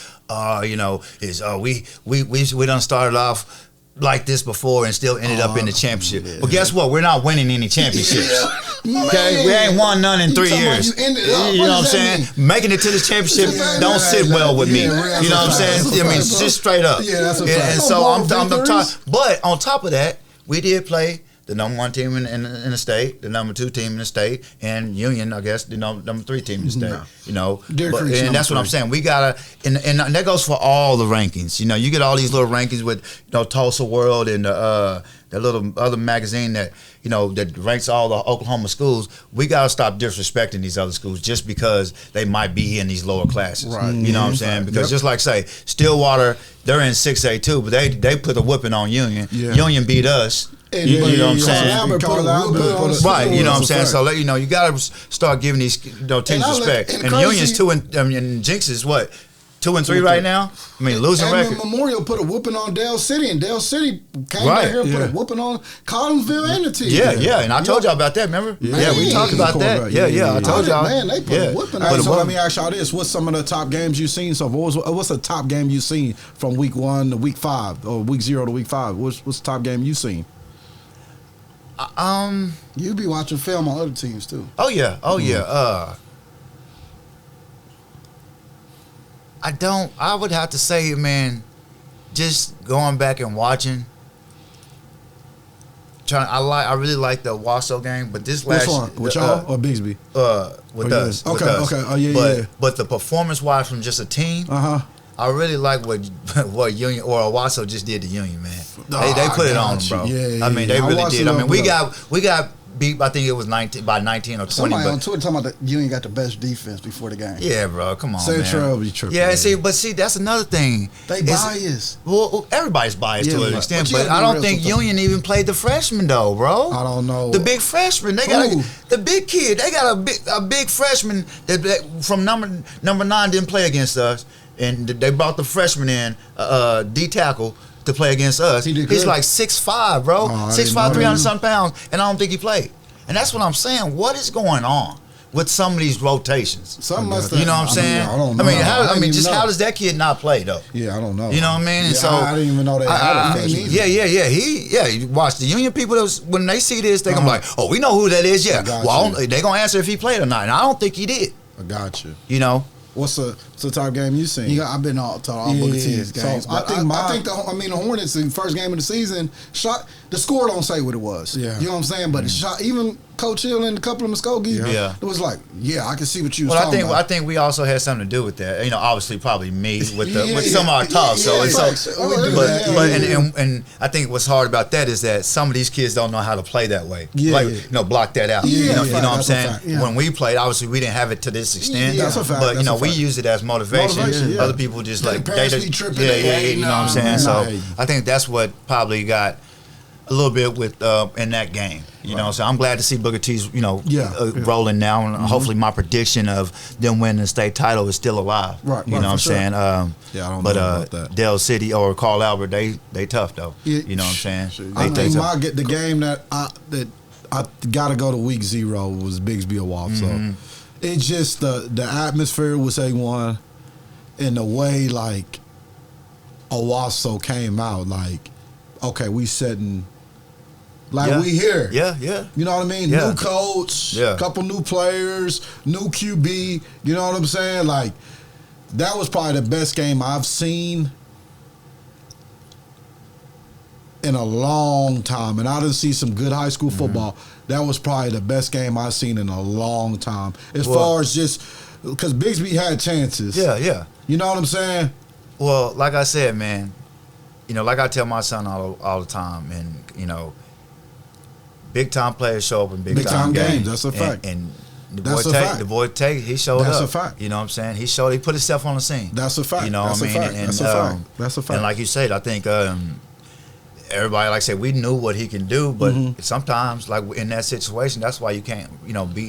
we done started off like this before and still ended up in the championship. But guess what? We're not winning any championships. Okay, we ain't won none in 3 years. You know what I'm saying? Making it to the championship don't sit well with me. You know what I'm saying? Just straight up. Yeah, that's a fact. And so I'm tired. But on top of that, we did play the number 1 team in the state, the number 2 team in the state, and Union, I guess, the number 3 team in the state. And that's what I'm saying. We gotta, and that goes for all the rankings. You get all these little rankings with Tulsa World and that little other magazine that that ranks all the Oklahoma schools. We gotta stop disrespecting these other schools just because they might be in these lower classes. Right. You know what I'm saying? Because just like say Stillwater, they're in 6A too, but they put a whipping on Union. Yeah. Union beat us. You know what I'm saying? Right, you know what I'm saying? So you gotta start giving these teams respect. And Union's 2 and Jenks is what? 2 and 3 right now. Losing record. Memorial put a whooping on Dale City, and Dale City came back here and put a whooping on Collinsville and the team. Yeah. And I told y'all about that. Remember? Yeah, we talked about that. Yeah. I told y'all. Man, they put a whooping on. So let me ask y'all this: what's some of the top games you've seen? So what's the top game you've seen from week 1 to week 5, or week 0 to week 5? What's the top game you've seen? You be watching film on other teams too. Oh yeah. I would have to say, man, just going back and watching. I really like the Owasso game, but this last which one? With y'all or Bigsby? With us. Okay. Oh yeah. But the performance wise from just a team, I really like what Union or Owasso just did to Union, man. They put it on them, bro. Yeah, they really did. We got beat. I think it was 19 or 20. Somebody on Twitter talking about the Union got the best defense before the game. Yeah, bro. Come on, Central be tripping. Yeah, see, that's another thing. They biased. Well, everybody's biased to an extent, but I don't think Union even played the freshman though, bro. I don't know. The big freshman, they got the big kid. They got a big freshman that from number 9 didn't play against us. And they brought the freshman in, D tackle, to play against us. He's like 6'5", bro. 6'5", 300-something pounds, and I don't think he played. And that's what I'm saying. What is going on with some of these rotations? Something must have. You know what I'm saying? I don't know. How does that kid not play though? Yeah, I don't know. You know what I mean? And so I didn't even know that. He watch the Union people. When they see this, they're gonna be like, oh, we know who that is. Yeah. Well, they gonna answer if he played or not. And I don't think he did. I got you. What's the top game you seen? I've been all Booker T's games. So I think the Hornets in first game of the season the score don't say what it was. Yeah. You know what I'm saying? But the shot, even Coach Hill and a couple of Muskogee. Yeah. It was like, I can see what you was talking about. I think we also had something to do with that. You know, obviously probably me with some of our talk. And I think what's hard about that is that some of these kids don't know how to play that way. Block that out. You know what I'm saying? When we played, obviously we didn't have it to this extent. That's a fact. But you know, we use it as motivation. Other people just like be tripping. You know what I'm saying? So I think that's what probably got a little bit with in that game. You know, so I'm glad to see Booker T's, rolling now. And hopefully my prediction of them winning the state title is still alive. Right. You know what I'm saying? I don't know about that. Dell City or Carl Albert, they tough, though. You know what I'm saying? I think the game that I got to go to week 0 was Bigsby Owasso. It's just the atmosphere was A1, and the way, like, Owasso came out, like, okay, we setting... we here. Yeah. You know what I mean? Yeah. New coach, couple new players, new QB. You know what I'm saying? Like, that was probably the best game I've seen in a long time. And I didn't see some good high school football. That was probably the best game I've seen in a long time. As far as just, because Bigsby had chances. Yeah. You know what I'm saying? Well, like I said, man, you know, like I tell my son all the time, and, you know, big time players show up in big time games. That's a fact. And the boy Tate, he showed up. That's a fact. You know what I'm saying? He put himself on the scene. That's a fact. You know what I mean? That's a fact. That's a fact. And like you said, I think everybody, like I said, we knew what he can do, but sometimes, like in that situation, that's why you can't,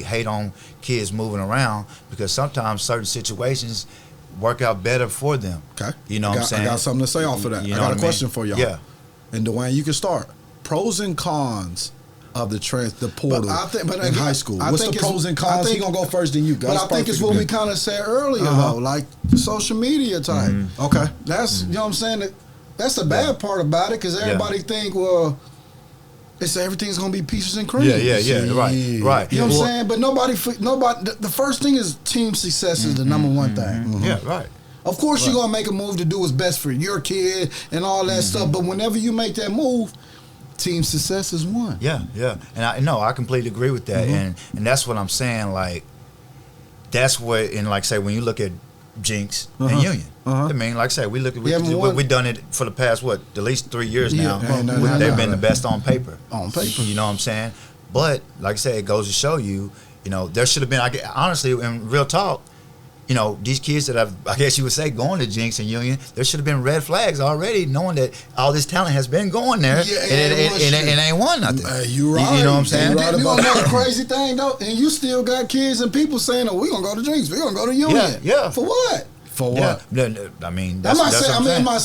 hate on kids moving around, because sometimes certain situations work out better for them. Okay. You know what I'm saying? I got something to say off of that. I got a question for y'all. Yeah. And Dwayne, you can start. Pros and cons of the portal in high school. What's the pros and cons? He's going to go first, then you guys. But I think it's what we kind of said earlier, though, like the social media type. Okay. That's, you know what I'm saying? That's the bad part about it, because everybody think, well, it's everything's going to be peaches and cream. Yeah, right. You know what I'm saying? But nobody, the first thing is team success is the number one thing. Yeah, right. Of course, you're going to make a move to do what's best for your kid and all that stuff, but whenever you make that move, team success is one. Yeah. And I completely agree with that. And that's what I'm saying. Like, that's what, and like say, when you look at Jenks and Union, I mean, like I say, we've done it for the past, at least 3 years now. They've been the best on paper. You know what I'm saying? But, like I said, it goes to show you, there should have been, honestly, in real talk, these kids that I guess you would say, going to Jenks and Union, there should have been red flags already, knowing that all this talent has been going there, and it ain't won nothing. You right. You know what I'm saying? You know the crazy thing, though? And you still got kids and people saying, we're going to go to Jenks, we're going to go to Union. Yeah. For what? For what? Yeah. I mean, I'm not saying right. But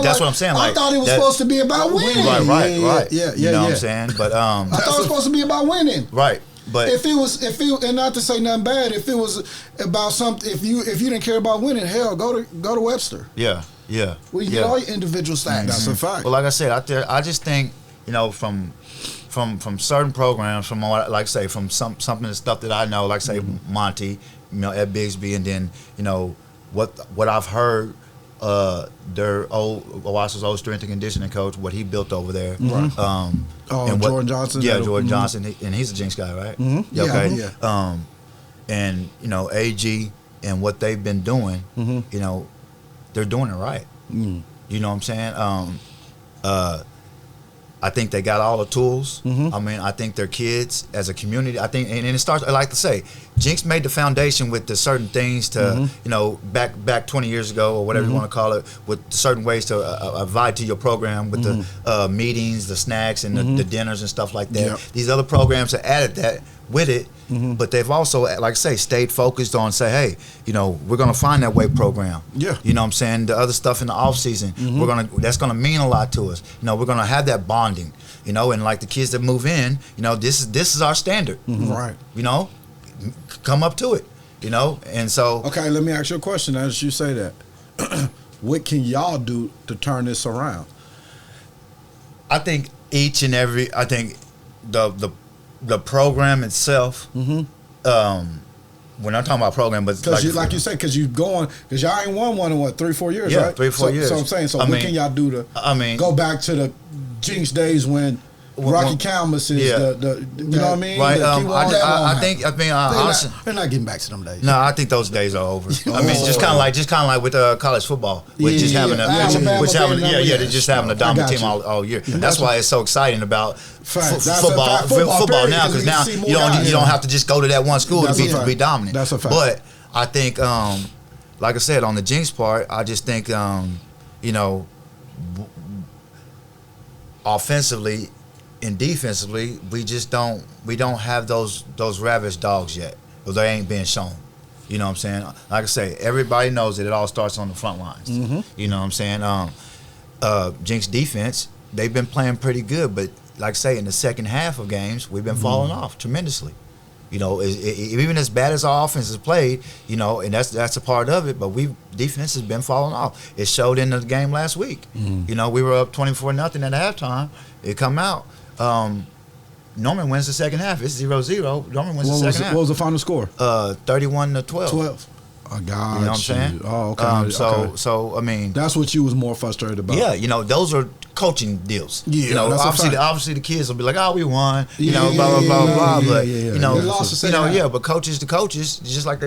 that's what I'm saying. Like, I thought it was supposed to be about winning. Right. Yeah. You know what I'm saying? But I thought it was supposed to be about winning. Right. But if it and not to say nothing bad, if it was about something, if you didn't care about winning, hell, go to Webster. Yeah. Well, you get all your individual stats. That's a fact. Well, like I said, out there, I just think, from certain programs, from like I say, from something of the stuff that I know, like say Monty, at Bigsby, and then what I've heard, Owasso's old strength and conditioning coach, what he built over there. Right. Jordan Johnson. Yeah, Jordan Johnson, and he's a Jinx guy, right? Yeah. Okay. Yeah. And AG and what they've been doing, they're doing it right. You know what I'm saying? I think they got all the tools. I mean, I think their kids as a community, I think, and it starts, I like to say, Jinx made the foundation with the certain things to, back 20 years ago or whatever you want to call it, with certain ways to invite to your program with the meetings, the snacks, and the dinners and stuff like that. Yep. These other programs have added that with it, but they've also, like I say, stayed focused on, say, hey, we're going to find that weight program. Yeah. You know what I'm saying? The other stuff in the off season, that's going to mean a lot to us. We're going to have that bonding, and like the kids that move in, this is our standard. Right. Come up to it, and so. Okay, let me ask you a question as you say that. What can y'all do to turn this around? I think the program itself. When I'm talking about program, but like you say, because y'all ain't won in 3-4 years, right? 3-4 years. So I'm saying, what can y'all do to go back to the Jinx days when Rocky Calmus is the you know what I mean? Right. I think honestly, they're not getting back to them days. No, I think those days are over. I mean, just kind of like with college football, with just having a dominant team all year. That's why it's so exciting about football now, because now you don't have to just go to that one school to be dominant. That's a fact. But I think, like I said, on the Jenks part, I just think offensively and defensively, we don't have those ravaged dogs yet. But they ain't being shown. You know what I'm saying? Like I say, everybody knows that it all starts on the front lines. Mm-hmm. You know what I'm saying? Jenks defense, they've been playing pretty good, but like I say, in the second half of games, we've been falling off tremendously. You know, even as bad as our offense has played, and that's a part of it, but defense has been falling off. It showed in the game last week. Mm-hmm. We were up 24-0 at halftime. It come out. Norman wins the second half. It's 0-0. Norman wins the second half. What was the final score? 31-12. 12. I got you. You know what I'm saying? Oh, okay. So I mean, that's what you was more frustrated about. Yeah, those are coaching deals. Yeah, obviously the kids will be like, "Oh, we won," blah blah blah blah. But we lost but coaches to coaches, just like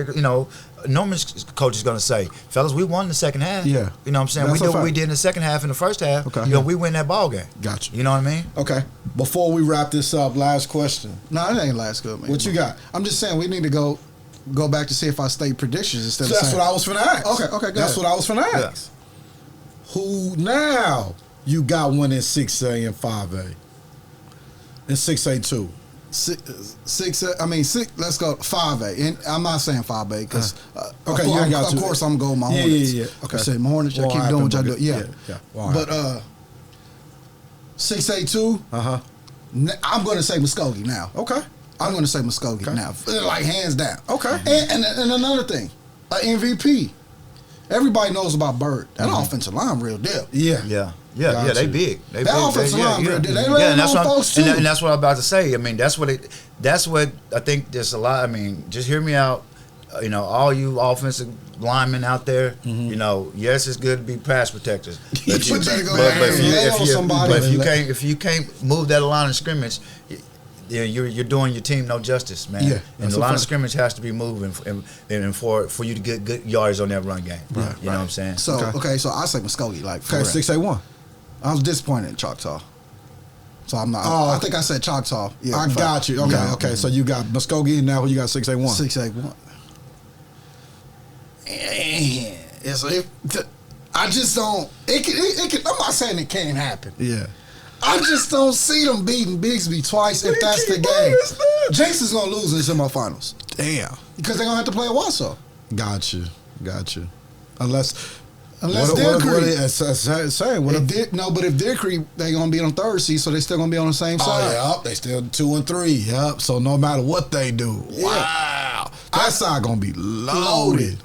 Norman's coach is gonna say, "Fellas, we won the second half." Yeah, you know what I'm saying? We did what we did in the second half. In the first half, okay. We win that ball game. Gotcha. You know what I mean? Okay. Before we wrap this up, last question. No, it ain't last good, man. What you got? I'm just saying we need to go back to see if I state predictions instead of that's what I was finna ask. Okay, that's what I was finna ask. Yeah. Who now you got one in 6A and 5A? And 6A2. 6. Let's go 5A. And I'm not saying 5A because of course I'm going my Hornets. Yeah. Okay. Say my Hornets. Y'all keep doing what y'all do. Yeah. But 6A2. I'm going to say Muskogee now. Okay. I'm going to say Muskogee now, like hands down. Okay. And another thing, MVP. Everybody knows about Bird. That offensive line, real deal. Yeah. They big. That offensive line, real deal. They let folks too. And that's what I'm about to say. I mean, that's what I think. There's a lot. I mean, just hear me out. All you offensive linemen out there. Mm-hmm. Yes, it's good to be pass protectors. But if you can't move that line of scrimmage, you're doing your team no justice, man. Yeah, and the line of scrimmage has to be moving, and for you to get good yards on that run game. Right, you know what I'm saying? So so I say Muskogee. Like 6A1. I was disappointed in Choctaw. So I'm not. I think I said Choctaw. Yeah, I got you. Okay. So you got Muskogee, and now you got 6A1. 6A1. I just don't. It can. I'm not saying it can't happen. Yeah. I just don't see them beating Bigsby twice if that's the game. Jenks is gonna lose in the semifinals. Damn. Because they're gonna have to play Owasso. Got you. Unless Deer Creek. But if Deer Creek, they're gonna be on third seed, so they're still gonna be on the same side. Yep, they still 2 and 3. Yep. So no matter what they do, wow, that side gonna be loaded.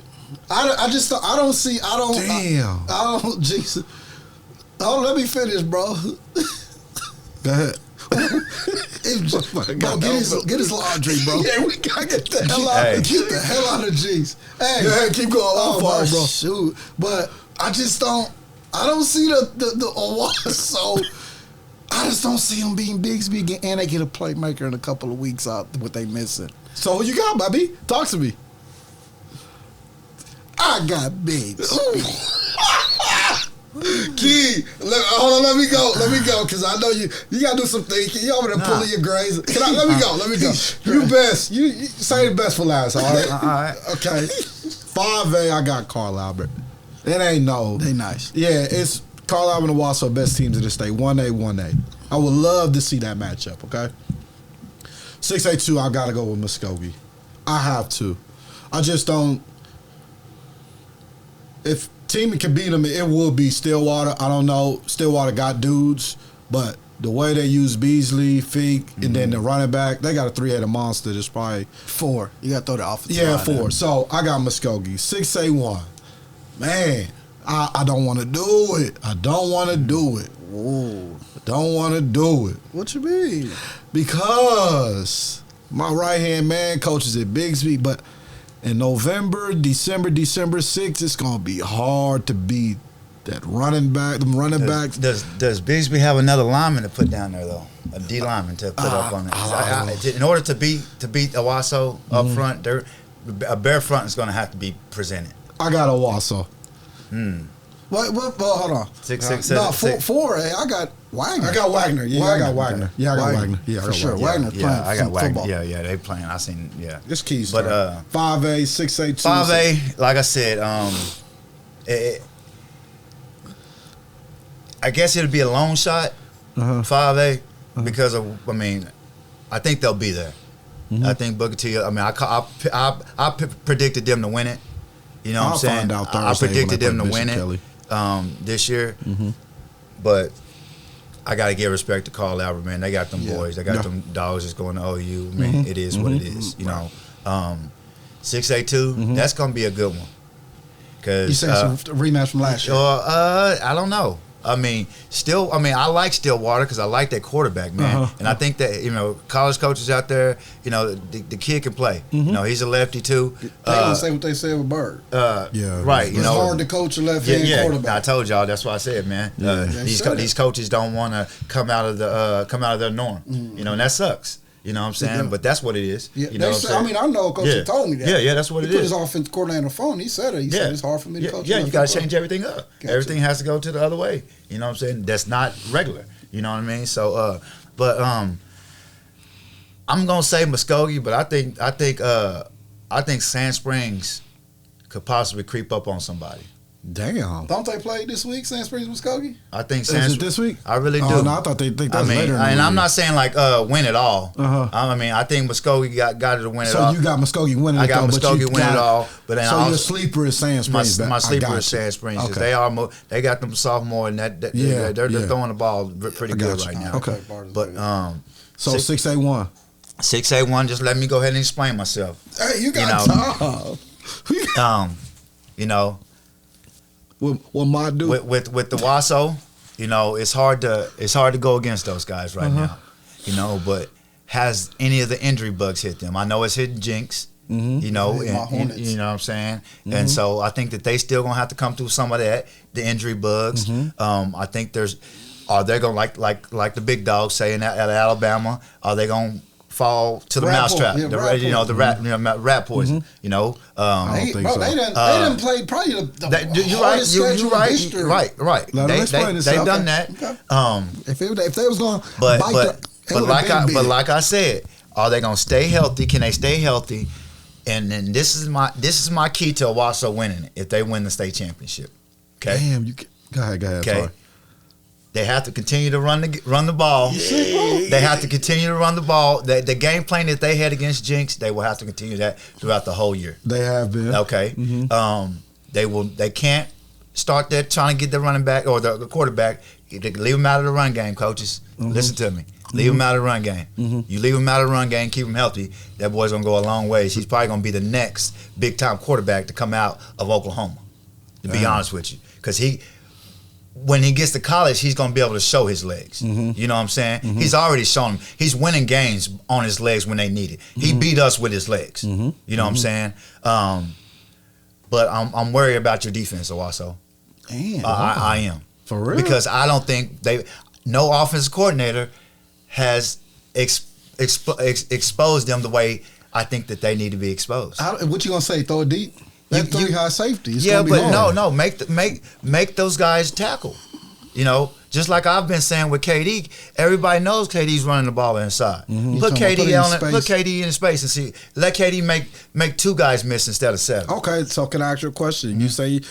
Jesus. Oh, let me finish, bro. Go ahead. Get his laundry, bro. Yeah, we gotta get the hell out. Get the hell out of G's. Hey, go ahead, keep going. Bro. Shoot, but I just don't. I don't see the Owasso. I just don't see them beating Bigsby, and they get a playmaker in a couple of weeks out. What they missing? So who you got, Bobby? Talk to me. I got Bigsby. Key, hold on, let me go, because I know you gotta do some thinking. You over there pulling your grades. Let me go. You best. You say the best for last, all right? All right. Okay. 5A, I got Carl Albert. It ain't no. They nice. Yeah, it's Carl Albert and Owasso, best teams in the state. 1A. I would love to see that matchup, okay? 6A2, I gotta go with Muskogee. I have to. I just don't. If team can beat them, it will be Stillwater. I don't know. Stillwater got dudes, but the way they use Beasley, Feek, and then the running back, they got a 3-headed monster that's probably 4. You got to throw the offensive line. Yeah, 4. There. So I got Muskogee. 6A1. Man, I don't want to do it. I don't want to do it. Whoa. I don't want to do it. What you mean? Because my right-hand man coaches at Bigsby, but in November, December 6th, it's going to be hard to beat That running backs. Does Bigsby have another lineman to put down there though? A D lineman to put up on it. In order to beat Owasso up front, a bare front is going to have to be presented. I got Owasso. Well, hold on. 6'6". 4. I got Wagner. I got Wagner. Yeah, I got Wagner. Yeah, I got Wagner. Yeah, for sure. Wagner's playing. I got Wagner. Football. Yeah, they playing. I seen. Yeah, this keys. But 5A, 6A, 2. 5A. Like I said, I guess it'll be a long shot. 5A because of. I mean, I think they'll be there. I think Booker T. I mean, I predicted them to win it. You know what I'm saying? I predicted them to win it this year. But I got to give respect to Carl Albert, man. They got them boys. They got them dogs that's going to OU. I mean, it is what it is. You know, 6A2, that's going to be a good one. Cause, you saying it's a rematch from last year? I don't know. I mean, I like Stillwater because I like that quarterback, man. And I think that, you know, college coaches out there, you know, the kid can play. You know, he's a lefty too. They don't say what they said with Bird. Right. It's hard to coach a left-hand quarterback. I told y'all that's what I said, man. These coaches don't want to come out of their norm. You know, and that sucks. You know what I'm saying? But that's what it is. Yeah, you know what I'm saying? I mean, I know a coach who told me that. Yeah, that's what it is. He put his offensive coordinator on the phone. He said it. He said it's hard for me to coach. Yeah, you got to change everything up. Everything has to go to the other way. You know what I'm saying? That's not regular. You know what I mean? So, I'm gonna say Muskogee, but I think Sand Springs could possibly creep up on somebody. Damn. Don't they play this week, Sand Springs, Muskogee? I think Is it this week? I really do. Oh, no, I thought they think that's later. And I'm not saying like win it all. I mean, I think Muskogee got it to win it all. So you got Muskogee winning it all. I got Muskogee winning it all. But then so your sleeper is Sand Springs. My sleeper is Sand Springs. Okay. They got them sophomore and they're throwing the ball pretty good right now. Okay. But so 6A1. 6A1. Just let me go ahead and explain myself. Hey, you got time. You know. What Mod do with the Owasso, you know, it's hard to go against those guys right now, you know. But has any of the injury bugs hit them? I know it's hitting Jenks, you know, and you know what I'm saying. And so I think that they still gonna have to come through some of that, the injury bugs. I think are they gonna like the big dogs saying at Alabama? Are they gonna fall to the mousetrap? The rat poison. You know, I don't think so. They didn't play probably the hardest schedule in history. Right. They've done that. Okay. If they was going, but like I said, are they gonna stay healthy? Can they stay healthy? And then this is my key to Owasso winning it if they win the state championship. Okay. Damn, go ahead. Okay. Sorry. They have to continue to run the ball. Yeah. They have to continue to run the ball. The game plan that they had against Jenks, they will have to continue that throughout the whole year. They have been. Okay. They can't start there trying to get the running back or the quarterback. Leave them out of the run game, coaches. Listen to me. Leave him out of the run game. You leave him out of the run game, keep him healthy, that boy's going to go a long ways. He's probably going to be the next big-time quarterback to come out of Oklahoma, to be honest with you. Because when he gets to college, he's going to be able to show his legs. You know what I'm saying? He's already shown them. He's winning games on his legs when they need it. He beat us with his legs. You know what I'm saying? But I'm worried about your defense, Owasso. Damn. I am. For real? Because I don't think no offensive coordinator has exposed them the way I think that they need to be exposed. What you going to say, throw it deep? That's three high safety. It's but no. Make those guys tackle. You know, just like I've been saying with KD, everybody knows KD's running the ball inside. Put KD in space and see. Let KD make two guys miss instead of seven. Okay, so can I ask you a question? You say,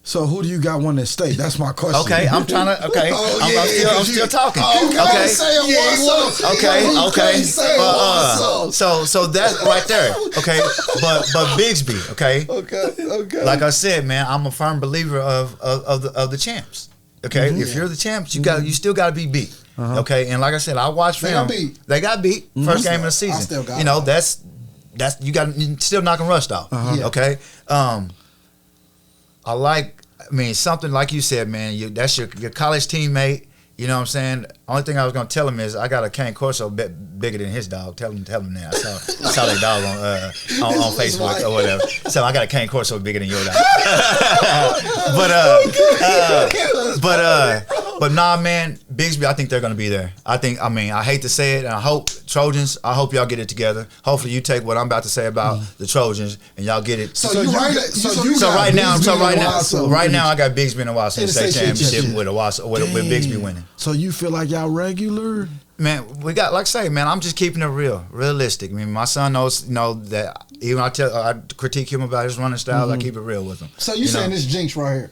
so who do you got winning state? That's my question. Okay, I'm trying to. Okay, I'm still talking. Okay. So that's right there. Okay, but Bigsby. Okay. Like I said, man, I'm a firm believer of the champs. Okay, if you're the champs, you still got to be beat. Okay, and like I said, I watched film. They got beat first game of the season. You know, that's you got still knocking rust off. Okay. Something like you said, man. That's your college teammate. You know what I'm saying? Only thing I was gonna tell him is I got a cane corso bigger than his dog. Tell him that. I saw that dog on Facebook or whatever. So I got a cane corso bigger than your dog. But nah, man, Bigsby, I think they're gonna be there. I hate to say it, and I hope Trojans. I hope y'all get it together. Hopefully, you take what I'm about to say about the Trojans and y'all get it. So right now, I got Bigsby in the Owasso in the state championship with Owasso with Bigsby winning. So you feel like y'all regular? Man, we got, like I say, man, I'm just keeping it realistic. I mean, my son knows that even I critique him about his running styles, I keep it real with him. So you saying this jinx right here?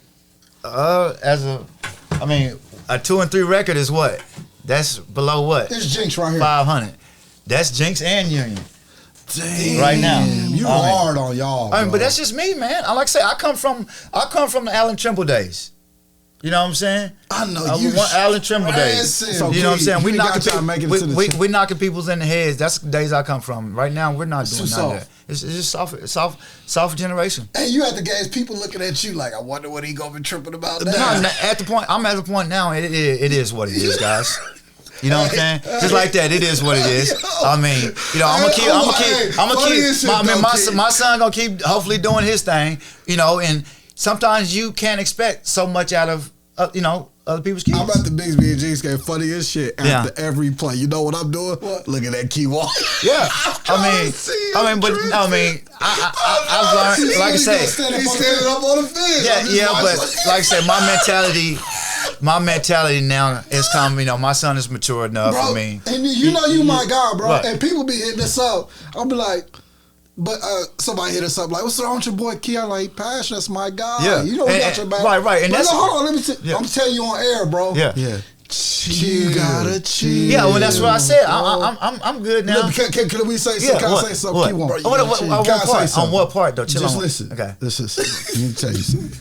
A 2-3 record is what? That's below what? This jinx right here. 500. That's Jenks and Union. Damn. Right now. You hard on y'all. But that's just me, man. I like to say I come from the Allen Trimble days. You know what I'm saying? I know you. Allen Trimble days. So you know what I'm saying? We knocking knocking people's in the heads. That's the days I come from. Right now, we're not doing none of that. It's just soft generation. And you at the games, people looking at you like, I wonder what he gonna be tripping about now. I'm at the point now. It is what it is, guys. You know what I'm saying? Just like that, it is what it is. I mean, my son gonna keep hopefully doing his thing. You know, and sometimes you can't expect so much out of other people's kids. I'm at the Bigsby and Jinx game, funny as shit after every play. You know what I'm doing? What? Look at that Kejuan. Yeah, I've learned. Like I say, he's standing up on the field. But like I say, my mentality now is come. My son is mature enough for me. And you my guy, bro. Right. And people be hitting us up. I'll be like, but somebody hit us up like, what's wrong with your boy Key? I'm like, Passion, that's my guy. Yeah. You know we got your back. Right. And hold on, I'm telling you on air, bro. Yeah. You gotta chill. Yeah, well, that's what I said. I'm good now. Can we say something? Can I say something? What? On what part, though? Just listen. Okay. Listen. Let me tell you something.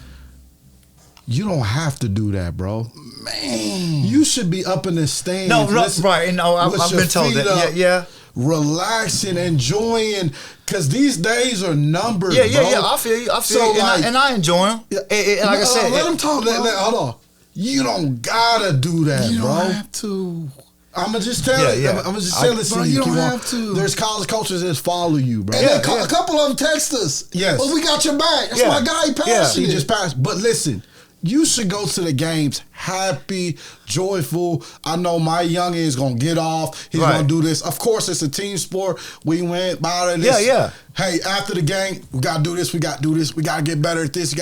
You don't have to do that, bro. Man, you should be up in the stands. Right. I've been told that. Yeah. Relaxing, enjoying, because these days are numbered. Yeah. I feel you. And I enjoy them. Like I said, let them talk. Hold on. You don't gotta do that, you bro. You don't have to. I'ma just tell you. I'ma just tell it. You don't have to. There's college coaches that follow you, bro. And a couple of them text us. Yes. But we got your back. That's my guy. He passed. He just passed. But listen. You should go to the games happy, joyful. I know my youngin is going to get off. He's going to do this. Of course, it's a team sport. We went by this. Yeah. Hey, after the game, we got to do this. We got to do this. We got to get better at this.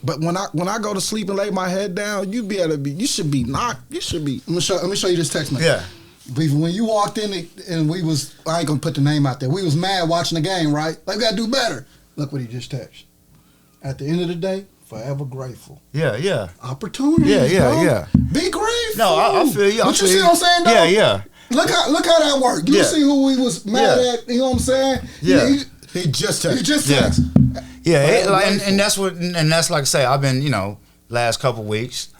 But when I go to sleep and lay my head down, you should be knocked. You should be. Let me show you this text message. Yeah. When you walked in and I ain't going to put the name out there. We was mad watching the game, right? Like, we got to do better. Look what he just texted. At the end of the day, forever grateful. Yeah. Opportunities. Yeah. Be grateful. No, I feel you. But you see what I'm saying, though? Yeah. Look how that worked. You see who we was mad at. You know what I'm saying? Yeah. He just texted. Yeah. And that's like I say. I've been last couple weeks.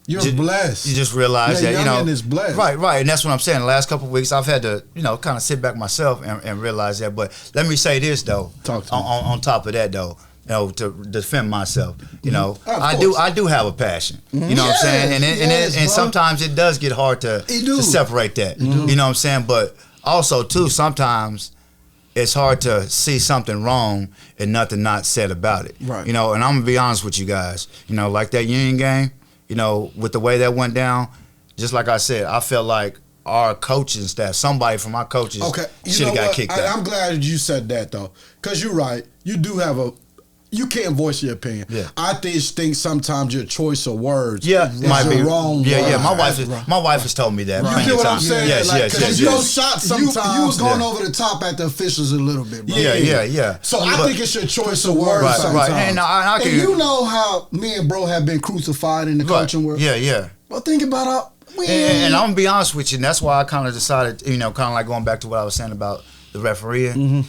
You're blessed. You just realize that is blessed. Right. And that's what I'm saying. The last couple of weeks, I've had to kind of sit back myself and realize that. But let me say this though. Talk to me. On top of that though. To defend myself, I do have a passion. You know what I'm saying, and sometimes it does get hard to separate that. You know what I'm saying, but also too sometimes it's hard to see something wrong and nothing not said about it. Right. And I'm gonna be honest with you guys. Like that Union game. With the way that went down, just like I said, I felt like our coaching staff, somebody from our coaches, should have got kicked out. I'm glad you said that though, because you're right. You do have you can't voice your opinion. Yeah. I think sometimes your choice of words might be wrong. Yeah. My wife has told me that. Right. You get what I'm saying? Yes. You shot sometimes. You was going over the top at the officials a little bit, bro. Yeah. So I think it's your choice of words sometimes. Right. And you know how me and bro have been crucified in the coaching world. Yeah. Well, think about and I'm gonna be honest with you, and that's why I kind of decided, kind of like going back to what I was saying about the refereeing.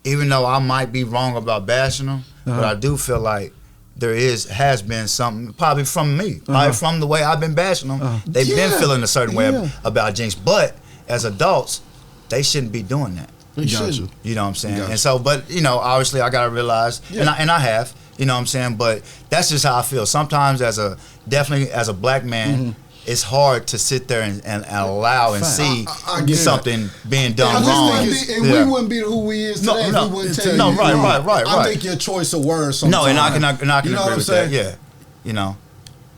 Even though I might be wrong about bashing them, but I do feel like there has been something, probably from me, probably from the way I've been bashing them. They've been feeling a certain way about Jinx, but as adults, they shouldn't be doing that. You know what I'm saying? And so, but obviously, I gotta realize, and I have, you know what I'm saying. But that's just how I feel. Sometimes, definitely as a black man, it's hard to sit there and allow and see something being done wrong. We wouldn't be who we is today if we wouldn't tell you. No, right. I think your choice of words sometimes. No, and I can agree with that. Yeah, you know.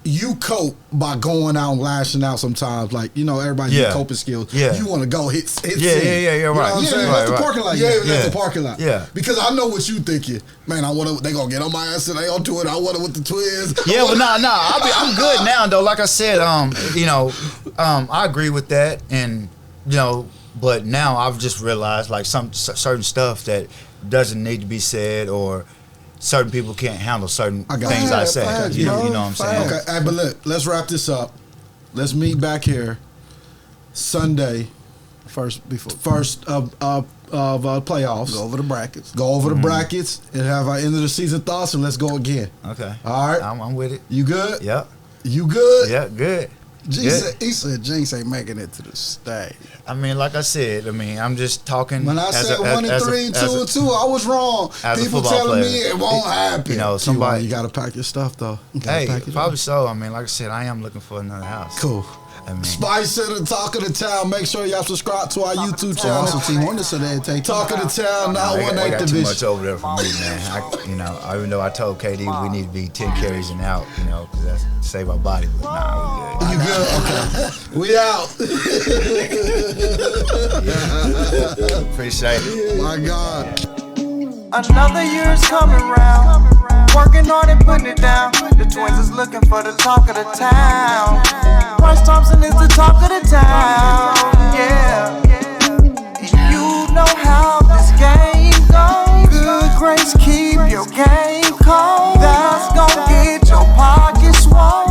You cope by going out and lashing out sometimes. Like, you know, everybody has coping skills. Yeah. You want to go hit Yeah, right. You know what I'm saying? That's the parking lot. That's the parking lot. Yeah. Because I know what you thinking. Man, they going to get on my ass and they going to do it. I want it with the twins. Yeah, well, I'm good now, though. Like I said, you know, I agree with that. And, you know, but now I've just realized, like, some certain stuff that doesn't need to be said, or certain people can't handle certain things I say. You know what I'm saying? Okay, hey, but look, let's wrap this up. Let's meet back here Sunday, first of playoffs. Go over the brackets. Go over the brackets and have our end of the season thoughts, and let's go again. Okay. All right. I'm with it. You good? Yep. You good? Yeah, good. He said Jenks ain't making it to the stage. I mean, like I said, I'm just talking. When I said 1-3, 2-2, I was wrong. People telling me it won't happen. You know, somebody. You got to pack your stuff, though. Hey, probably so. I mean, like I said, I am looking for another house. Cool. Spice Center, Talk of the Town. Make sure y'all subscribe to our YouTube channel. Owasso T-Hornets so they take Talk of the Town, now 1-8 division. Too much over there for me, man. Even though I told KD we need to be 10 carries and out, you know, because that's to save our body. But nah, we good. You good? Okay. We out. Appreciate it. My God. Another year is coming round. Working hard and putting it down. The twins is looking for the talk of the town. Bryce Thompson is the talk of the town. Yeah. You know how this game goes. Good grace, keep your game cold. That's gon' get your pockets swole.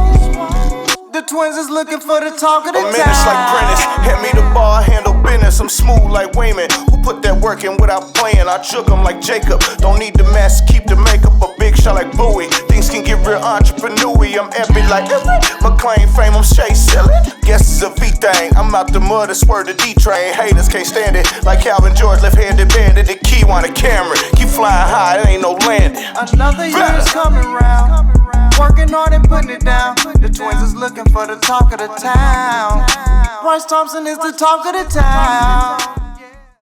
The twins is looking for the talk of the town. I'm menace like Prentice. Hand me the ball, handle business. I'm smooth like Wayman. Who put that work in without playing? I shook him like Jacob. Don't need the mask, keep the makeup. A big shot like Bowie. Things can get real entrepreneur-y. I'm epic like Everett. McLean fame, I'm Shay selling. Guess it's a V thing. I'm out the mud, I swear the D-train. Haters can't stand it. Like Calvin George, left-handed bandit. The key on the camera. Keep flying high, it ain't no landing. Another year is coming round. Working hard and putting it down. The twins is looking for the talk of the town. Bryce Thompson is the talk of the town.